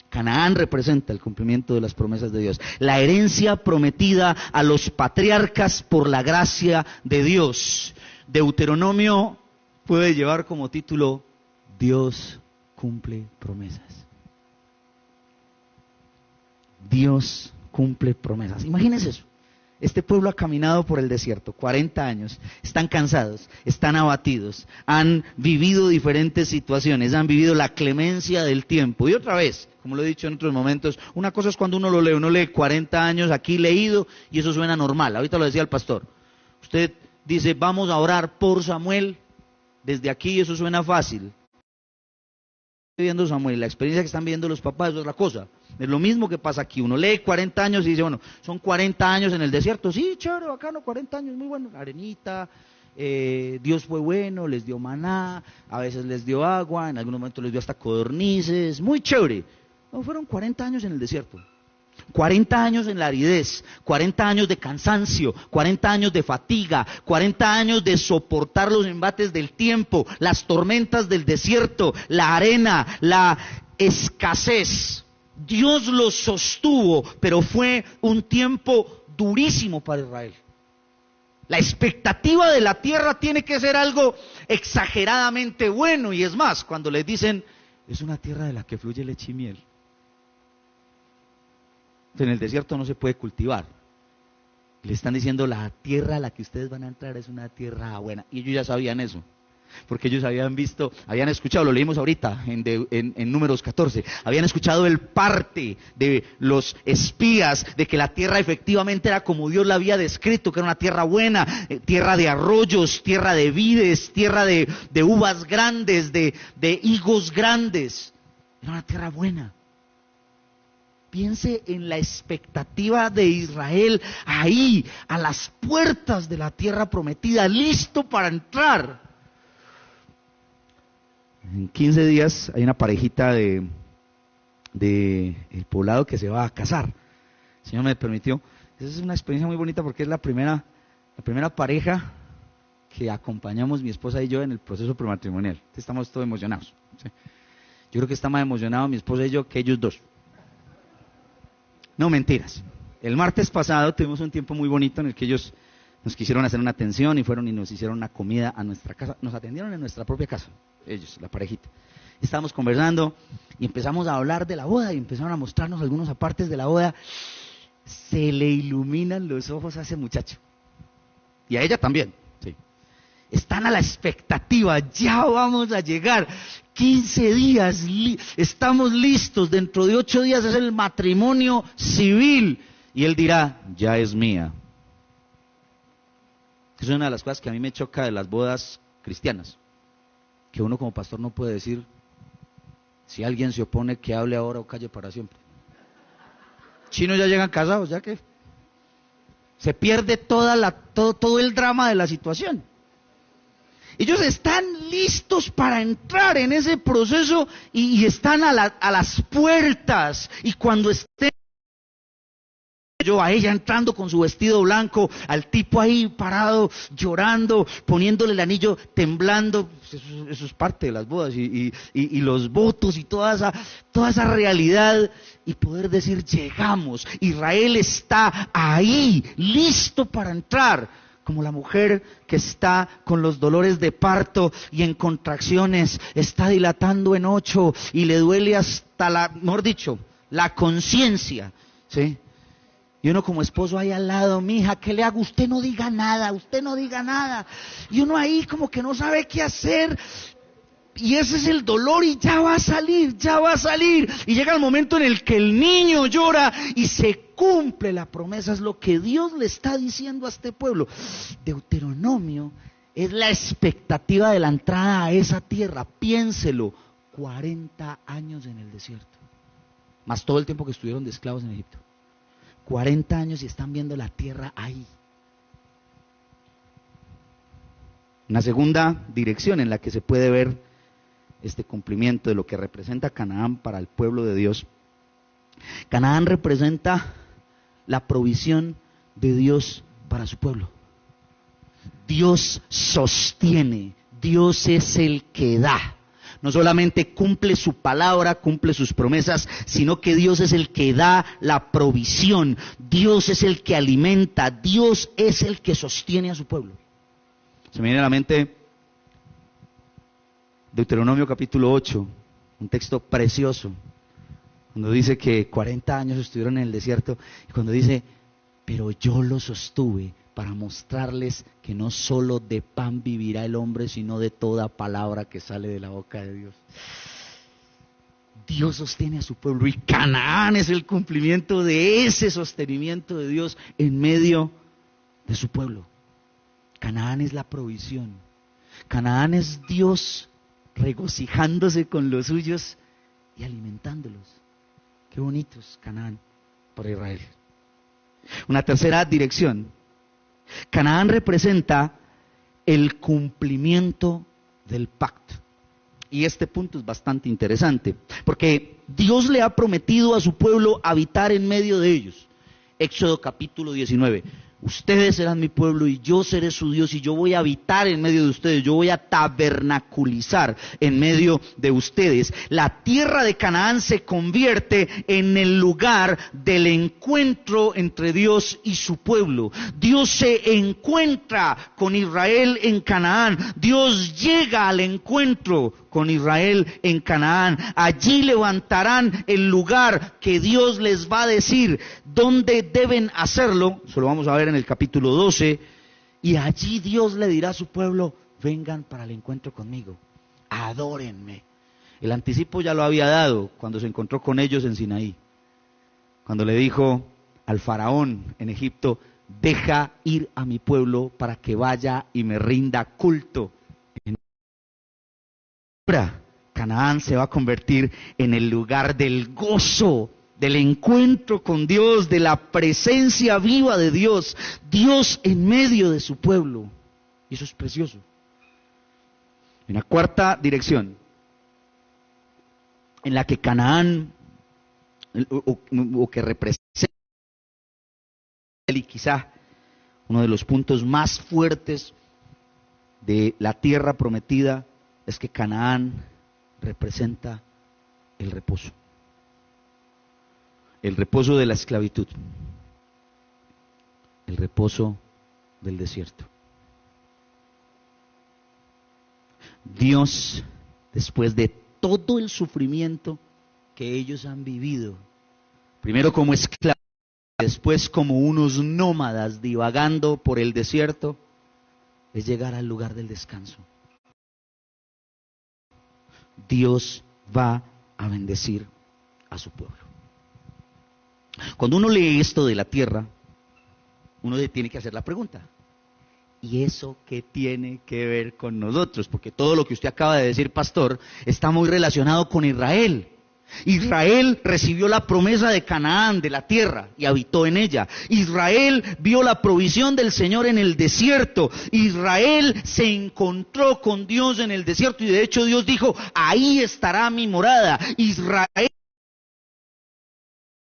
Canaán representa el cumplimiento de las promesas de Dios. La herencia prometida a los patriarcas por la gracia de Dios. Deuteronomio puede llevar como título: Dios cumple promesas. Dios cumple promesas. Imagínense eso. Este pueblo ha caminado por el desierto 40 años, están cansados, están abatidos, han vivido diferentes situaciones, han vivido la clemencia del tiempo. Y otra vez, como lo he dicho en otros momentos, una cosa es cuando uno lee 40 años aquí leído y eso suena normal. Ahorita lo decía el pastor. Usted dice, vamos a orar por Samuel, desde aquí eso suena fácil. Viendo Samuel, la experiencia que están viendo los papás es otra cosa. Es lo mismo que pasa aquí. Uno lee 40 años y dice, bueno, son 40 años en el desierto. Sí, chévere, bacano, 40 años, muy bueno. Arenita, Dios fue bueno, les dio maná, a veces les dio agua, en algunos momentos les dio hasta codornices, muy chévere. No, fueron 40 años en el desierto. 40 años en la aridez, 40 años de cansancio, 40 años de fatiga, 40 años de soportar los embates del tiempo, las tormentas del desierto, la arena, la escasez. Dios los sostuvo, pero fue un tiempo durísimo para Israel. La expectativa de la tierra tiene que ser algo exageradamente bueno, y es más, cuando les dicen, es una tierra de la que fluye leche y miel. En el desierto no se puede cultivar. Le están diciendo, la tierra a la que ustedes van a entrar es una tierra buena. Y ellos ya sabían eso, porque ellos habían visto, habían escuchado, lo leímos ahorita en Números 14, habían escuchado el parte de los espías de que la tierra efectivamente era como Dios la había descrito, que era una tierra buena, tierra de arroyos, tierra de vides, tierra de uvas grandes, de higos grandes. Era una tierra buena. Piense en la expectativa de Israel ahí, a las puertas de la tierra prometida, listo para entrar. En 15 días hay una parejita de el poblado que se va a casar. El Señor me permitió. Esa es una experiencia muy bonita porque es la primera pareja que acompañamos mi esposa y yo en el proceso prematrimonial. Estamos todos emocionados. ¿Sí? Yo creo que está más emocionado mi esposa y yo que ellos dos. No, mentiras. El martes pasado tuvimos un tiempo muy bonito en el que ellos nos quisieron hacer una atención y fueron y nos hicieron una comida a nuestra casa. Nos atendieron en nuestra propia casa, ellos, la parejita. Estábamos conversando y empezamos a hablar de la boda y empezaron a mostrarnos algunos apartes de la boda. Se le iluminan los ojos a ese muchacho. Y a ella también. Sí. Están a la expectativa, ya vamos a llegar. 15 días, estamos listos, dentro de 8 días es el matrimonio civil. Y él dirá, ya es mía. Es una de las cosas que a mí me choca de las bodas cristianas. Que uno como pastor no puede decir, si alguien se opone, que hable ahora o calle para siempre. Chinos ya llegan casados, ya que se pierde todo el drama de la situación. Ellos están listos para entrar en ese proceso y están a las puertas. Y cuando estén a ella entrando con su vestido blanco, al tipo ahí parado, llorando, poniéndole el anillo, temblando, eso es parte de las bodas y los votos y toda esa realidad, y poder decir, llegamos, Israel está ahí, listo para entrar. Como la mujer que está con los dolores de parto y en contracciones, está dilatando en 8 y le duele hasta la conciencia, ¿sí? Y uno como esposo ahí al lado, mija, ¿qué le hago? Usted no diga nada. Y uno ahí como que no sabe qué hacer. Y ese es el dolor y ya va a salir. Y llega el momento en el que el niño llora y se cumple la promesa. Es lo que Dios le está diciendo a este pueblo. Deuteronomio es la expectativa de la entrada a esa tierra. Piénselo, 40 años en el desierto. Más todo el tiempo que estuvieron de esclavos en Egipto. 40 años y están viendo la tierra ahí. Una segunda dirección en la que se puede ver este cumplimiento de lo que representa Canaán para el pueblo de Dios. Canaán representa la provisión de Dios para su pueblo. Dios sostiene, Dios es el que da. No solamente cumple su palabra, cumple sus promesas, sino que Dios es el que da la provisión. Dios es el que alimenta, Dios es el que sostiene a su pueblo. Se me viene a la mente Deuteronomio capítulo 8, un texto precioso, cuando dice que 40 años estuvieron en el desierto, y cuando dice, pero yo los sostuve para mostrarles que no solo de pan vivirá el hombre, sino de toda palabra que sale de la boca de Dios. Dios sostiene a su pueblo y Canaán es el cumplimiento de ese sostenimiento de Dios en medio de su pueblo. Canaán es la provisión. Canaán es Dios regocijándose con los suyos y alimentándolos. Qué bonitos Canaán para Israel. Una tercera dirección. Canaán representa el cumplimiento del pacto. Y este punto es bastante interesante, porque Dios le ha prometido a su pueblo habitar en medio de ellos. Éxodo capítulo 19. Ustedes serán mi pueblo y yo seré su Dios y yo voy a habitar en medio de ustedes, yo voy a tabernaculizar en medio de ustedes. La tierra de Canaán se convierte en el lugar del encuentro entre Dios y su pueblo. Dios se encuentra con Israel en Canaán, Dios llega al encuentro con Israel en Canaán. Allí levantarán el lugar que Dios les va a decir dónde deben hacerlo. Eso lo vamos a ver en el capítulo 12. Y allí Dios le dirá a su pueblo, vengan para el encuentro conmigo, adórenme. El anticipo ya lo había dado cuando se encontró con ellos en Sinaí. Cuando le dijo al faraón en Egipto, deja ir a mi pueblo para que vaya y me rinda culto. Ahora, Canaán se va a convertir en el lugar del gozo del encuentro con Dios, de la presencia viva de Dios, Dios en medio de su pueblo. Y eso es precioso. En la cuarta dirección, en la que Canaán, o que representa, y quizá uno de los puntos más fuertes de la tierra prometida, es que Canaán representa el reposo de la esclavitud, el reposo del desierto. Dios, después de todo el sufrimiento que ellos han vivido, primero como esclavos, después como unos nómadas divagando por el desierto, es llegar al lugar del descanso. Dios va a bendecir a su pueblo. Cuando uno lee esto de la tierra, uno le tiene que hacer la pregunta: ¿y eso qué tiene que ver con nosotros? Porque todo lo que usted acaba de decir, pastor, está muy relacionado con Israel. Israel recibió la promesa de Canaán, de la tierra, y habitó en ella. Israel vio la provisión del Señor en el desierto. Israel se encontró con Dios en el desierto, y de hecho Dios dijo: ahí estará mi morada. Israel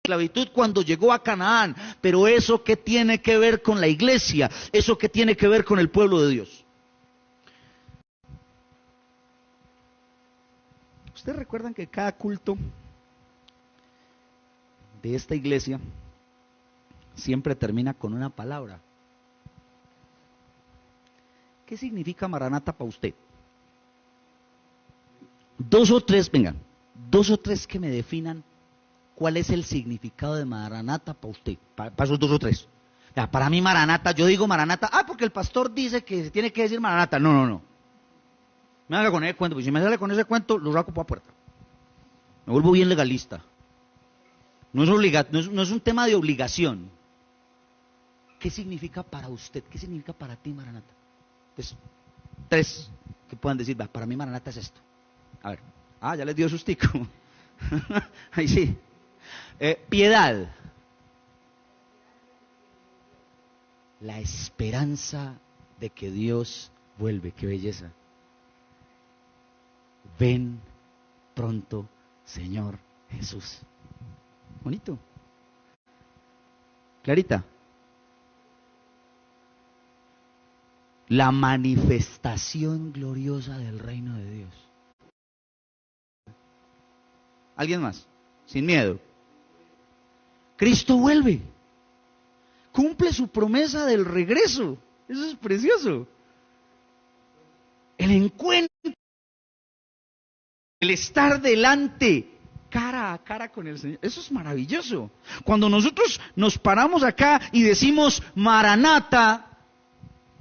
esclavitud cuando llegó a Canaán, pero eso qué tiene que ver con la iglesia, eso qué tiene que ver con el pueblo de Dios. ¿Ustedes recuerdan que cada culto de esta iglesia siempre termina con una palabra? ¿Qué significa Maranata para usted? Dos o tres que me definan cuál es el significado de Maranata para usted, para esos dos o tres. Ya, para mí Maranata, yo digo Maranata, porque el pastor dice que se tiene que decir Maranata. No. Me haga con ese cuento, porque si me sale con ese cuento, lo saco por la puerta. Me vuelvo bien legalista. No es un tema de obligación. ¿Qué significa para usted? ¿Qué significa para ti Maranata? Entonces, tres que puedan decir: para mí Maranata es esto. A ver, ya les dio sustico. Ahí sí. Piedad. La esperanza de que Dios vuelve. Qué belleza. Ven pronto, Señor Jesús. Bonito. Clarita. La manifestación gloriosa del reino de Dios. ¿Alguien más? Sin miedo. Cristo vuelve. Cumple su promesa del regreso. Eso es precioso. El encuentro. El estar delante, cara a cara con el Señor. Eso es maravilloso. Cuando nosotros nos paramos acá y decimos Maranata,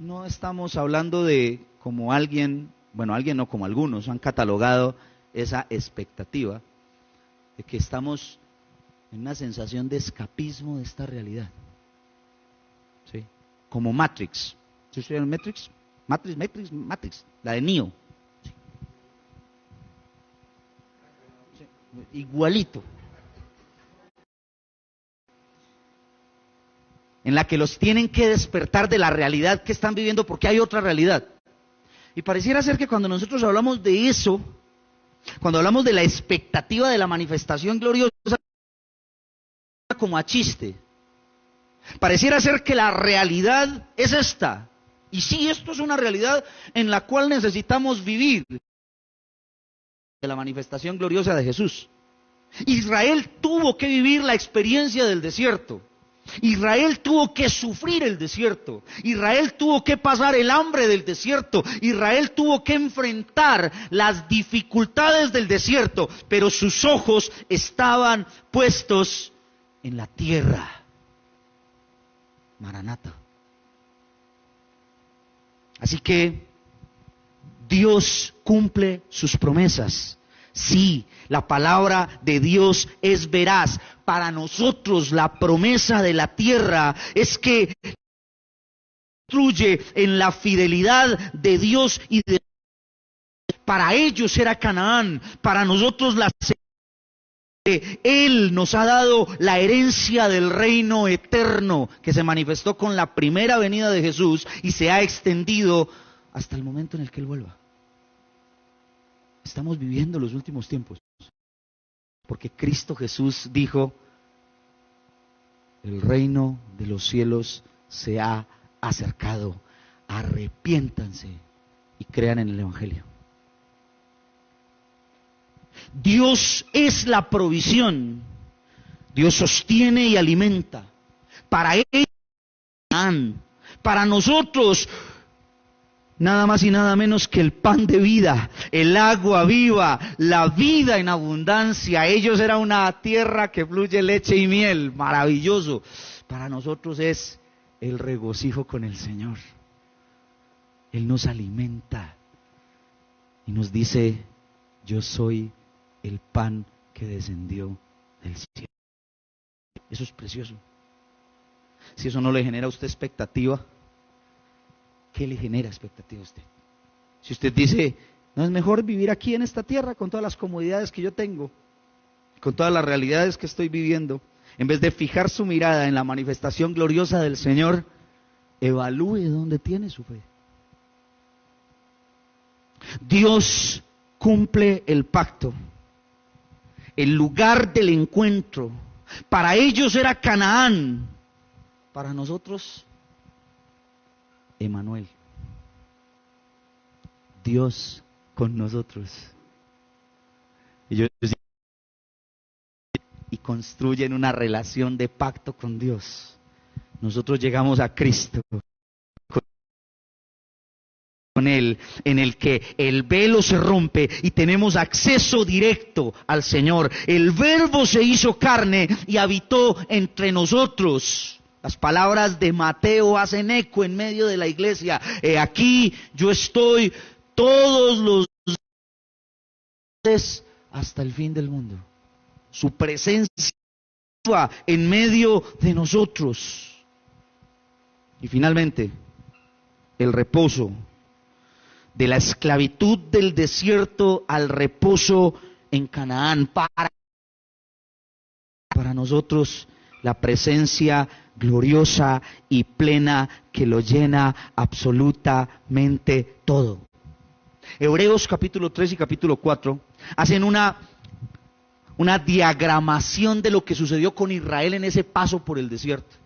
no estamos hablando de como alguien no, como algunos han catalogado esa expectativa de que estamos en una sensación de escapismo de esta realidad. ¿Sí? Como Matrix. ¿Sí estudiaron Matrix? Matrix, la de Neo. Sí. Igualito. En la que los tienen que despertar de la realidad que están viviendo, porque hay otra realidad. Y pareciera ser que cuando nosotros hablamos de eso, cuando hablamos de la expectativa de la manifestación gloriosa, como a chiste. Pareciera ser que la realidad es esta. Y sí, esto es una realidad en la cual necesitamos vivir de la manifestación gloriosa de Jesús. Israel tuvo que vivir la experiencia del desierto. Israel tuvo que sufrir el desierto. Israel tuvo que pasar el hambre del desierto. Israel tuvo que enfrentar las dificultades del desierto. Pero sus ojos estaban puestos en la tierra. Maranata. Así que Dios cumple sus promesas. Sí, la palabra de Dios es veraz. Para nosotros la promesa de la tierra es que construye en la fidelidad de Dios y de para ellos era Canaán, para nosotros la Él nos ha dado la herencia del reino eterno que se manifestó con la primera venida de Jesús y se ha extendido hasta el momento en el que Él vuelva. Estamos viviendo los últimos tiempos, porque Cristo Jesús dijo: el reino de los cielos se ha acercado, arrepiéntanse y crean en el Evangelio. Dios es la provisión, Dios sostiene y alimenta. Para ellos, para nosotros, nada más y nada menos que el pan de vida, el agua viva, la vida en abundancia. Ellos era una tierra que fluye leche y miel, maravilloso. Para nosotros es el regocijo con el Señor. Él nos alimenta y nos dice: yo soy el pan que descendió del cielo. Eso es precioso. Si eso no le genera a usted expectativa, ¿qué le genera expectativa a usted? Si usted dice: no es mejor vivir aquí en esta tierra con todas las comodidades que yo tengo, con todas las realidades que estoy viviendo, en vez de fijar su mirada en la manifestación gloriosa del Señor, evalúe dónde tiene su fe. Dios cumple el pacto, el lugar del encuentro. Para ellos era Canaán, para nosotros Emanuel, Dios con nosotros. Y construyen una relación de pacto con Dios. Nosotros llegamos a Cristo, con Él, en el que el velo se rompe y tenemos acceso directo al Señor. El Verbo se hizo carne y habitó entre nosotros. Las palabras de Mateo hacen eco en medio de la iglesia. Aquí yo estoy todos los días hasta el fin del mundo. Su presencia en medio de nosotros. Y finalmente, el reposo. De la esclavitud del desierto al reposo en Canaán. Para nosotros, la presencia gloriosa y plena que lo llena absolutamente todo. Hebreos capítulo 3 y capítulo 4 hacen una diagramación de lo que sucedió con Israel en ese paso por el desierto.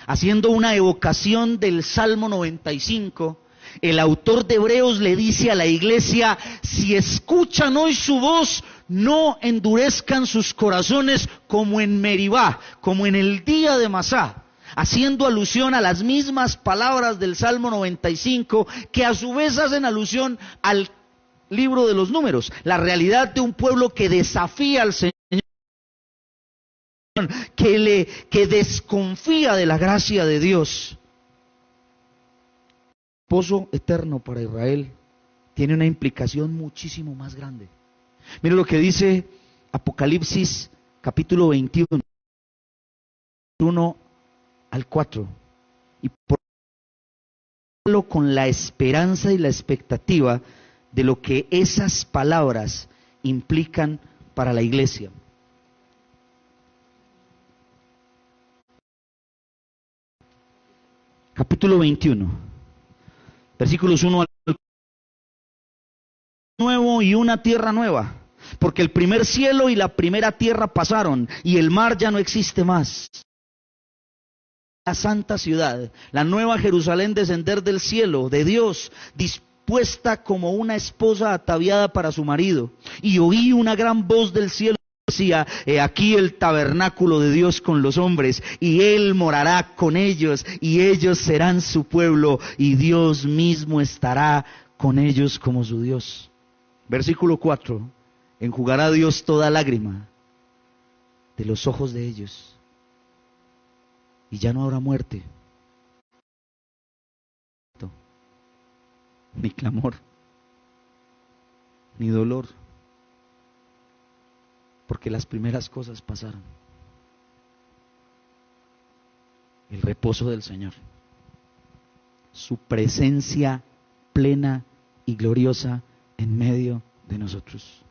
Haciendo una evocación del Salmo 95, el autor de Hebreos le dice a la iglesia: si escuchan hoy su voz, no endurezcan sus corazones como en Meribá, como en el día de Masá, haciendo alusión a las mismas palabras del Salmo 95, que a su vez hacen alusión al libro de los Números, la realidad de un pueblo que desafía al Señor, que desconfía de la gracia de Dios. El reposo eterno para Israel tiene una implicación muchísimo más grande. Mire lo que dice Apocalipsis capítulo 21, 1 al 4. Y por con la esperanza y la expectativa de lo que esas palabras implican para la iglesia. Capítulo 21. Versículos 1 al 4. Nuevo y una tierra nueva, porque el primer cielo y la primera tierra pasaron, y el mar ya no existe más. La santa ciudad, la nueva Jerusalén, descender del cielo, de Dios, dispuesta como una esposa ataviada para su marido. Y oí una gran voz del cielo que decía: he aquí el tabernáculo de Dios con los hombres, y Él morará con ellos, y ellos serán su pueblo, y Dios mismo estará con ellos como su Dios. Versículo 4. Enjugará Dios toda lágrima de los ojos de ellos, y ya no habrá muerte, ni clamor, ni dolor, porque las primeras cosas pasaron. El reposo del Señor, su presencia plena y gloriosa en medio de nosotros.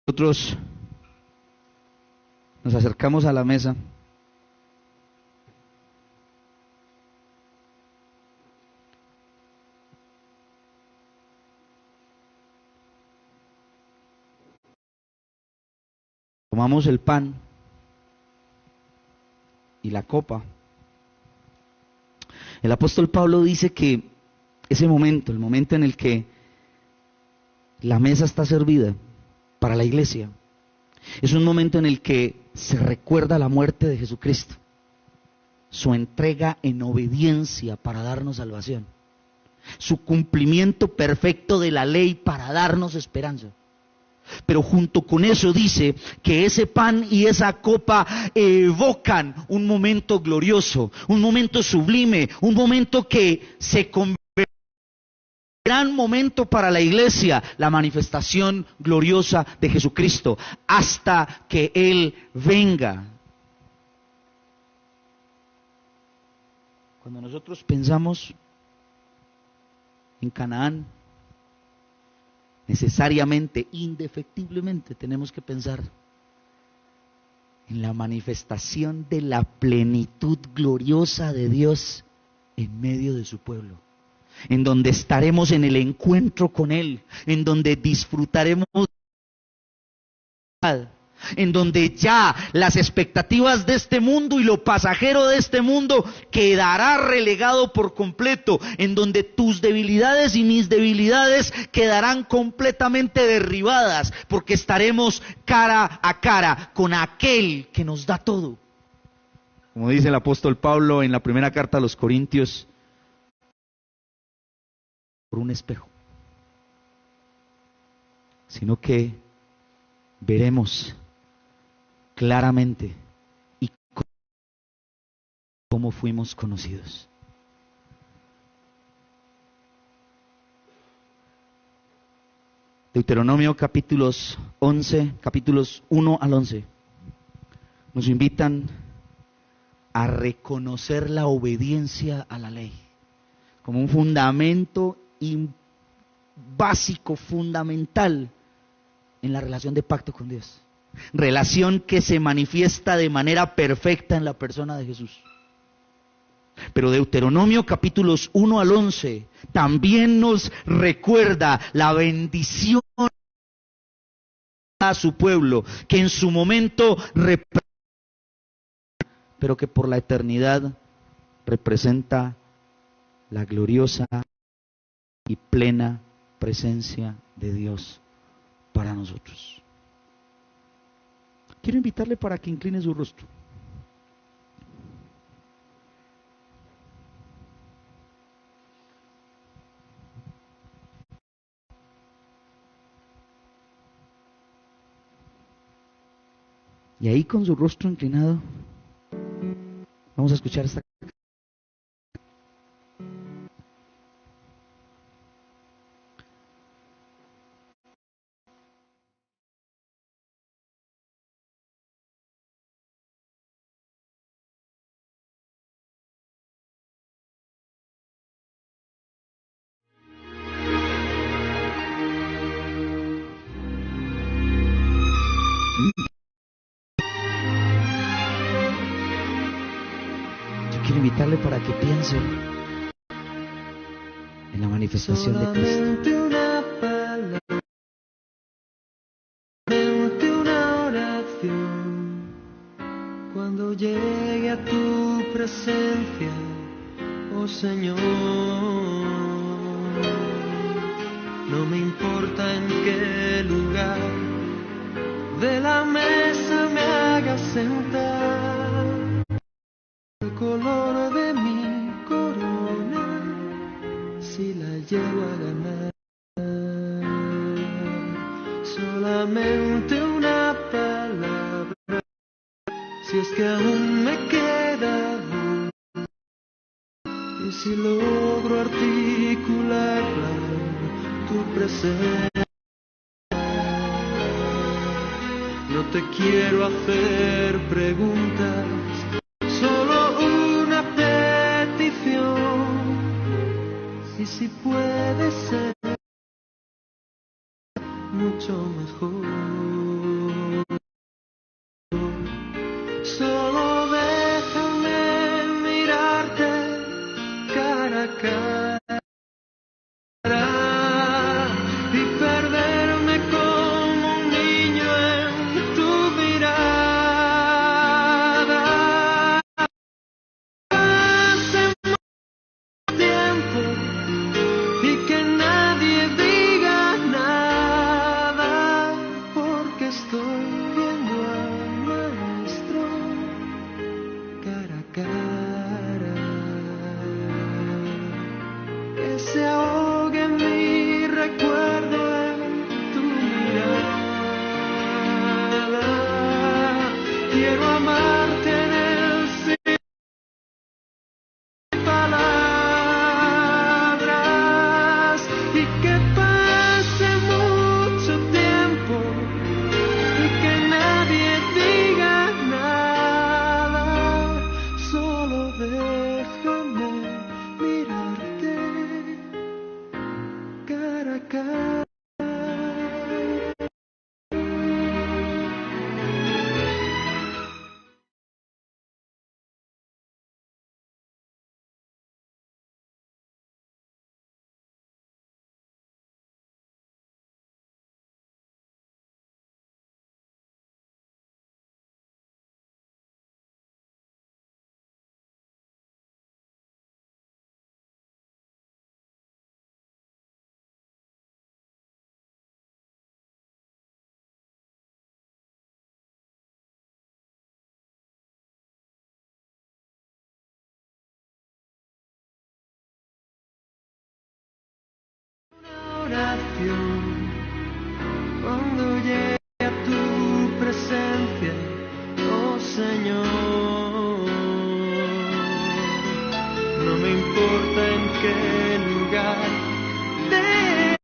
Nosotros nos acercamos a la mesa. Tomamos el pan y la copa. El apóstol Pablo dice que ese momento, el momento en el que la mesa está servida para la iglesia, es un momento en el que se recuerda la muerte de Jesucristo, su entrega en obediencia para darnos salvación, su cumplimiento perfecto de la ley para darnos esperanza. Pero junto con eso dice que ese pan y esa copa evocan un momento glorioso, un momento sublime, un momento que se convierte en un gran momento para la iglesia, la manifestación gloriosa de Jesucristo, hasta que Él venga. Cuando nosotros pensamos en Canaán, necesariamente, indefectiblemente, tenemos que pensar en la manifestación de la plenitud gloriosa de Dios en medio de su pueblo, en donde estaremos en el encuentro con Él, en donde disfrutaremos, en donde ya las expectativas de este mundo y lo pasajero de este mundo quedará relegado por completo, en donde tus debilidades y mis debilidades quedarán completamente derribadas, porque estaremos cara a cara con aquel que nos da todo. Como dice el apóstol Pablo en la primera carta a los Corintios, por un espejo, sino que veremos claramente y cómo fuimos conocidos. Deuteronomio capítulos 1 al 11, nos invitan a reconocer la obediencia a la ley como un fundamento básico, fundamental en la relación de pacto con Dios. Relación que se manifiesta de manera perfecta en la persona de Jesús. Pero Deuteronomio capítulos 1 al 11 también nos recuerda la bendición a su pueblo, que en su momento pero que por la eternidad representa la gloriosa y plena presencia de Dios para nosotros. Quiero invitarle para que incline su rostro. Y ahí con su rostro inclinado, vamos a escuchar esta. Quiero invitarle para que piense en la manifestación de Cristo. Una palabra, una oración, cuando llegue a tu presencia, oh Señor. No me importa en qué lugar de la mesa me hagas sentar, el color de mi corona, si la llego a ganar. Solamente una palabra, si es que aún me queda duda, y si logro articularla, tu presencia. No te quiero hacer preguntas, solo una petición, y si puede ser mucho mejor. oración. Cuando llegue a tu presencia, oh Señor, no me importa en qué lugar de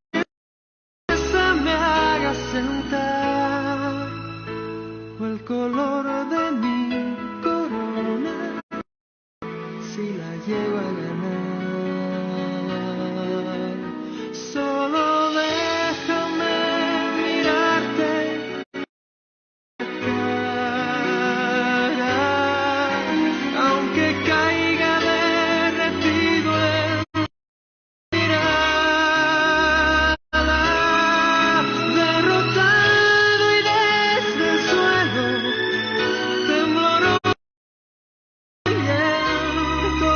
esa me haga sentar, o el color de mi corona, si la llego a ganar. Solo déjame mirarte cara, aunque caiga derretido en mirada, derrotado y desde el suelo, tembloroso y lento,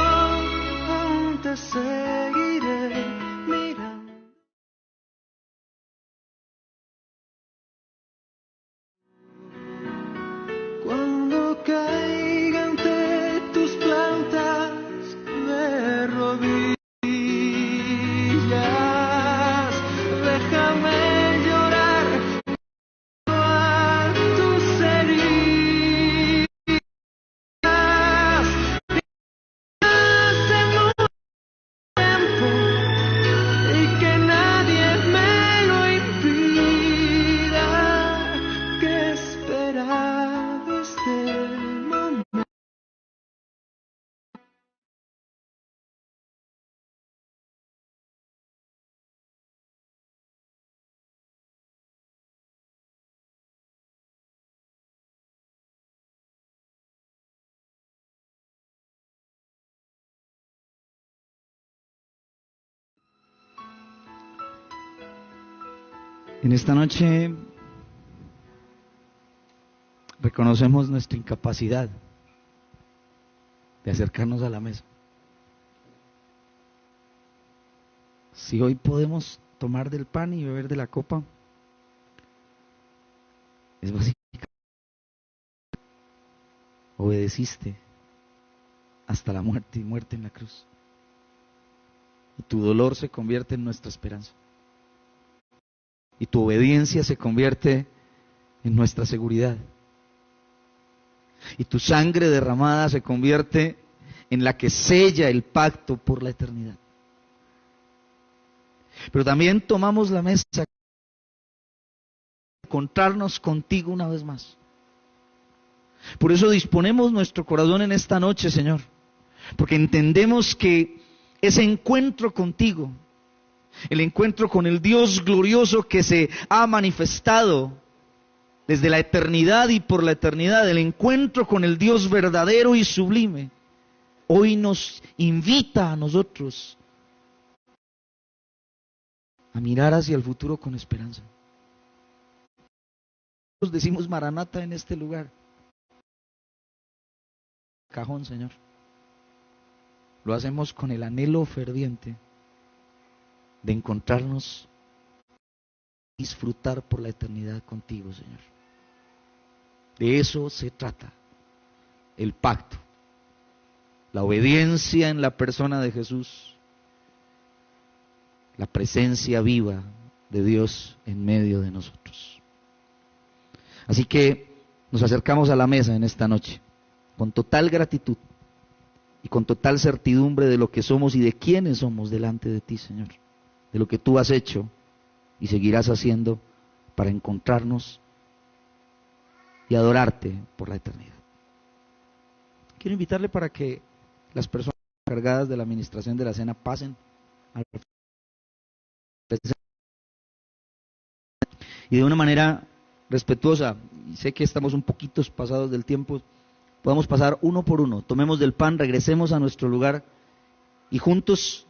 aún te seguiré mirando. Cuando caiga ante tus plantas de rodillas, déjame llorar a tus heridas. Hace mucho tiempo y que nadie me lo impida, que esperar este momento. En esta noche reconocemos nuestra incapacidad de acercarnos a la mesa. Si hoy podemos tomar del pan y beber de la copa, es básicamente obedeciste hasta la muerte y muerte en la cruz. Y tu dolor se convierte en nuestra esperanza. Y tu obediencia se convierte en nuestra seguridad. Y tu sangre derramada se convierte en la que sella el pacto por la eternidad. Pero también tomamos la mesa para encontrarnos contigo una vez más. Por eso disponemos nuestro corazón en esta noche, Señor, porque entendemos que ese encuentro contigo, el encuentro con el Dios glorioso que se ha manifestado desde la eternidad y por la eternidad, el encuentro con el Dios verdadero y sublime, hoy nos invita a nosotros a mirar hacia el futuro con esperanza. Nosotros decimos Maranata en este lugar. Cajón, Señor. Lo hacemos con el anhelo ferviente de encontrarnos, disfrutar por la eternidad contigo, Señor. De eso se trata el pacto, la obediencia en la persona de Jesús, la presencia viva de Dios en medio de nosotros. Así que nos acercamos a la mesa en esta noche con total gratitud y con total certidumbre de lo que somos y de quiénes somos delante de ti, Señor, de lo que tú has hecho y seguirás haciendo para encontrarnos y adorarte por la eternidad. Quiero invitarle para que las personas encargadas de la administración de la cena pasen al y de una manera respetuosa, y sé que estamos un poquito pasados del tiempo, podamos pasar uno por uno, tomemos del pan, regresemos a nuestro lugar y juntos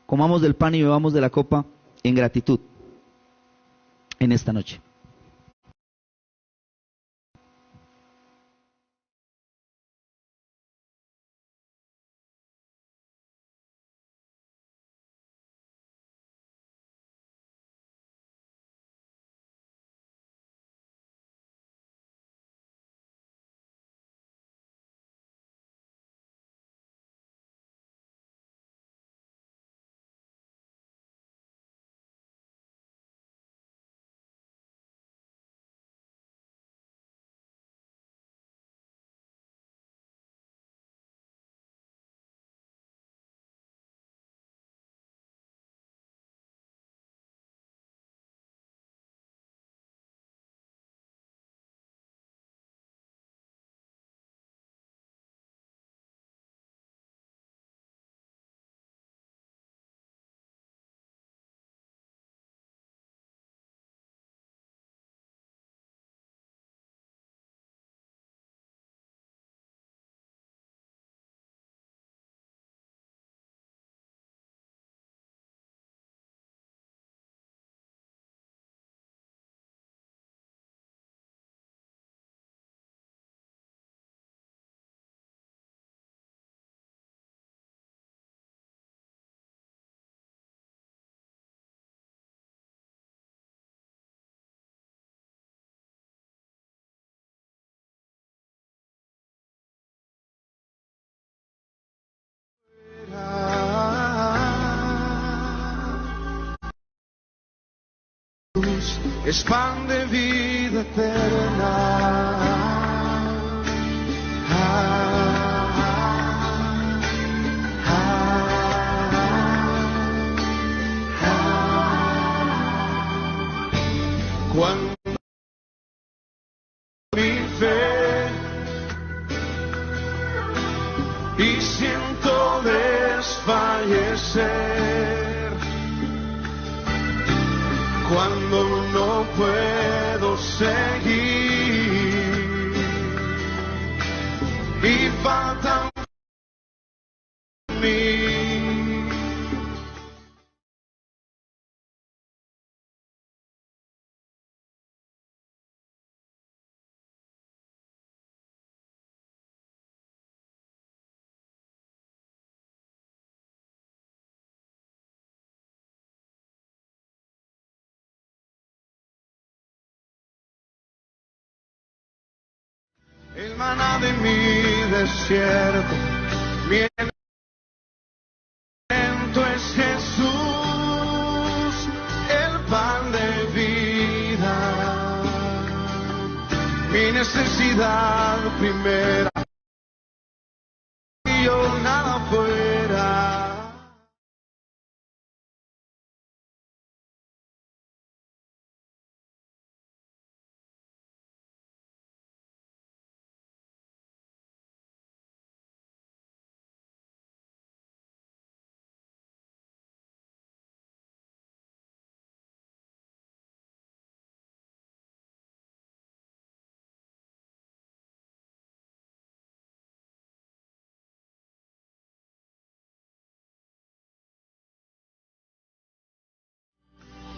comamos del pan y bebamos de la copa en gratitud en esta noche. es pan de vida eterna. Cuando mi fe y siento desfallecer, cuando no puedo seguir y faltan mí. El maná de mi desierto, mi alimento es Jesús, el pan de vida, mi necesidad primera, y yo nada fuera.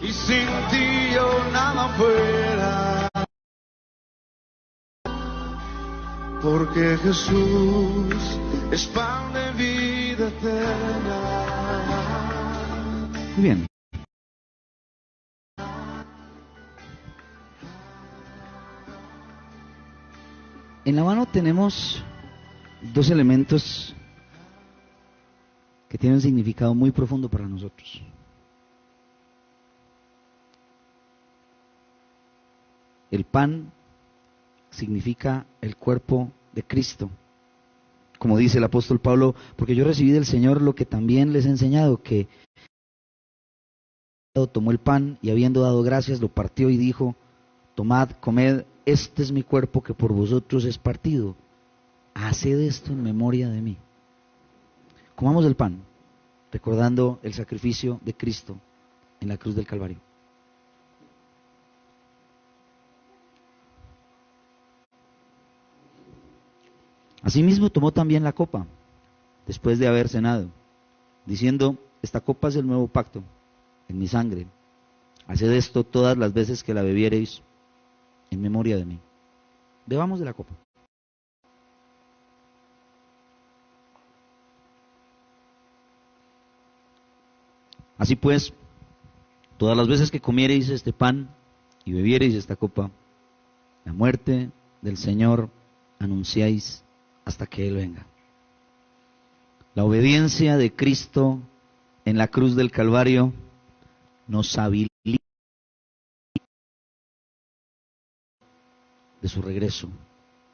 Y sin ti yo nada fuera, porque Jesús es pan de vida eterna. Muy bien. En la mano tenemos dos elementos que tienen un significado muy profundo para nosotros. El pan significa el cuerpo de Cristo. Como dice el apóstol Pablo, porque yo recibí del Señor lo que también les he enseñado, que tomó el pan y habiendo dado gracias lo partió y dijo, tomad, comed, este es mi cuerpo que por vosotros es partido. Haced esto en memoria de mí. Comamos el pan, recordando el sacrificio de Cristo en la cruz del Calvario. Asimismo tomó también la copa, después de haber cenado, diciendo, esta copa es el nuevo pacto, en mi sangre. Haced esto todas las veces que la bebiereis, en memoria de mí. Bebamos de la copa. Así pues, todas las veces que comiereis este pan y bebiereis esta copa, la muerte del Señor anunciáis hasta que Él venga. La obediencia de Cristo en la cruz del Calvario nos habilita de su regreso,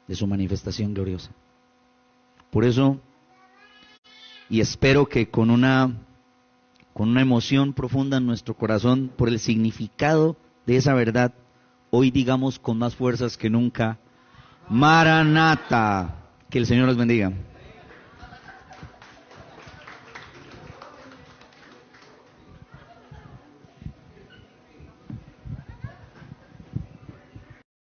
de su manifestación gloriosa. Por eso, y espero que con una emoción profunda en nuestro corazón por el significado de esa verdad, hoy digamos con más fuerzas que nunca, Maranata. Que el Señor los bendiga.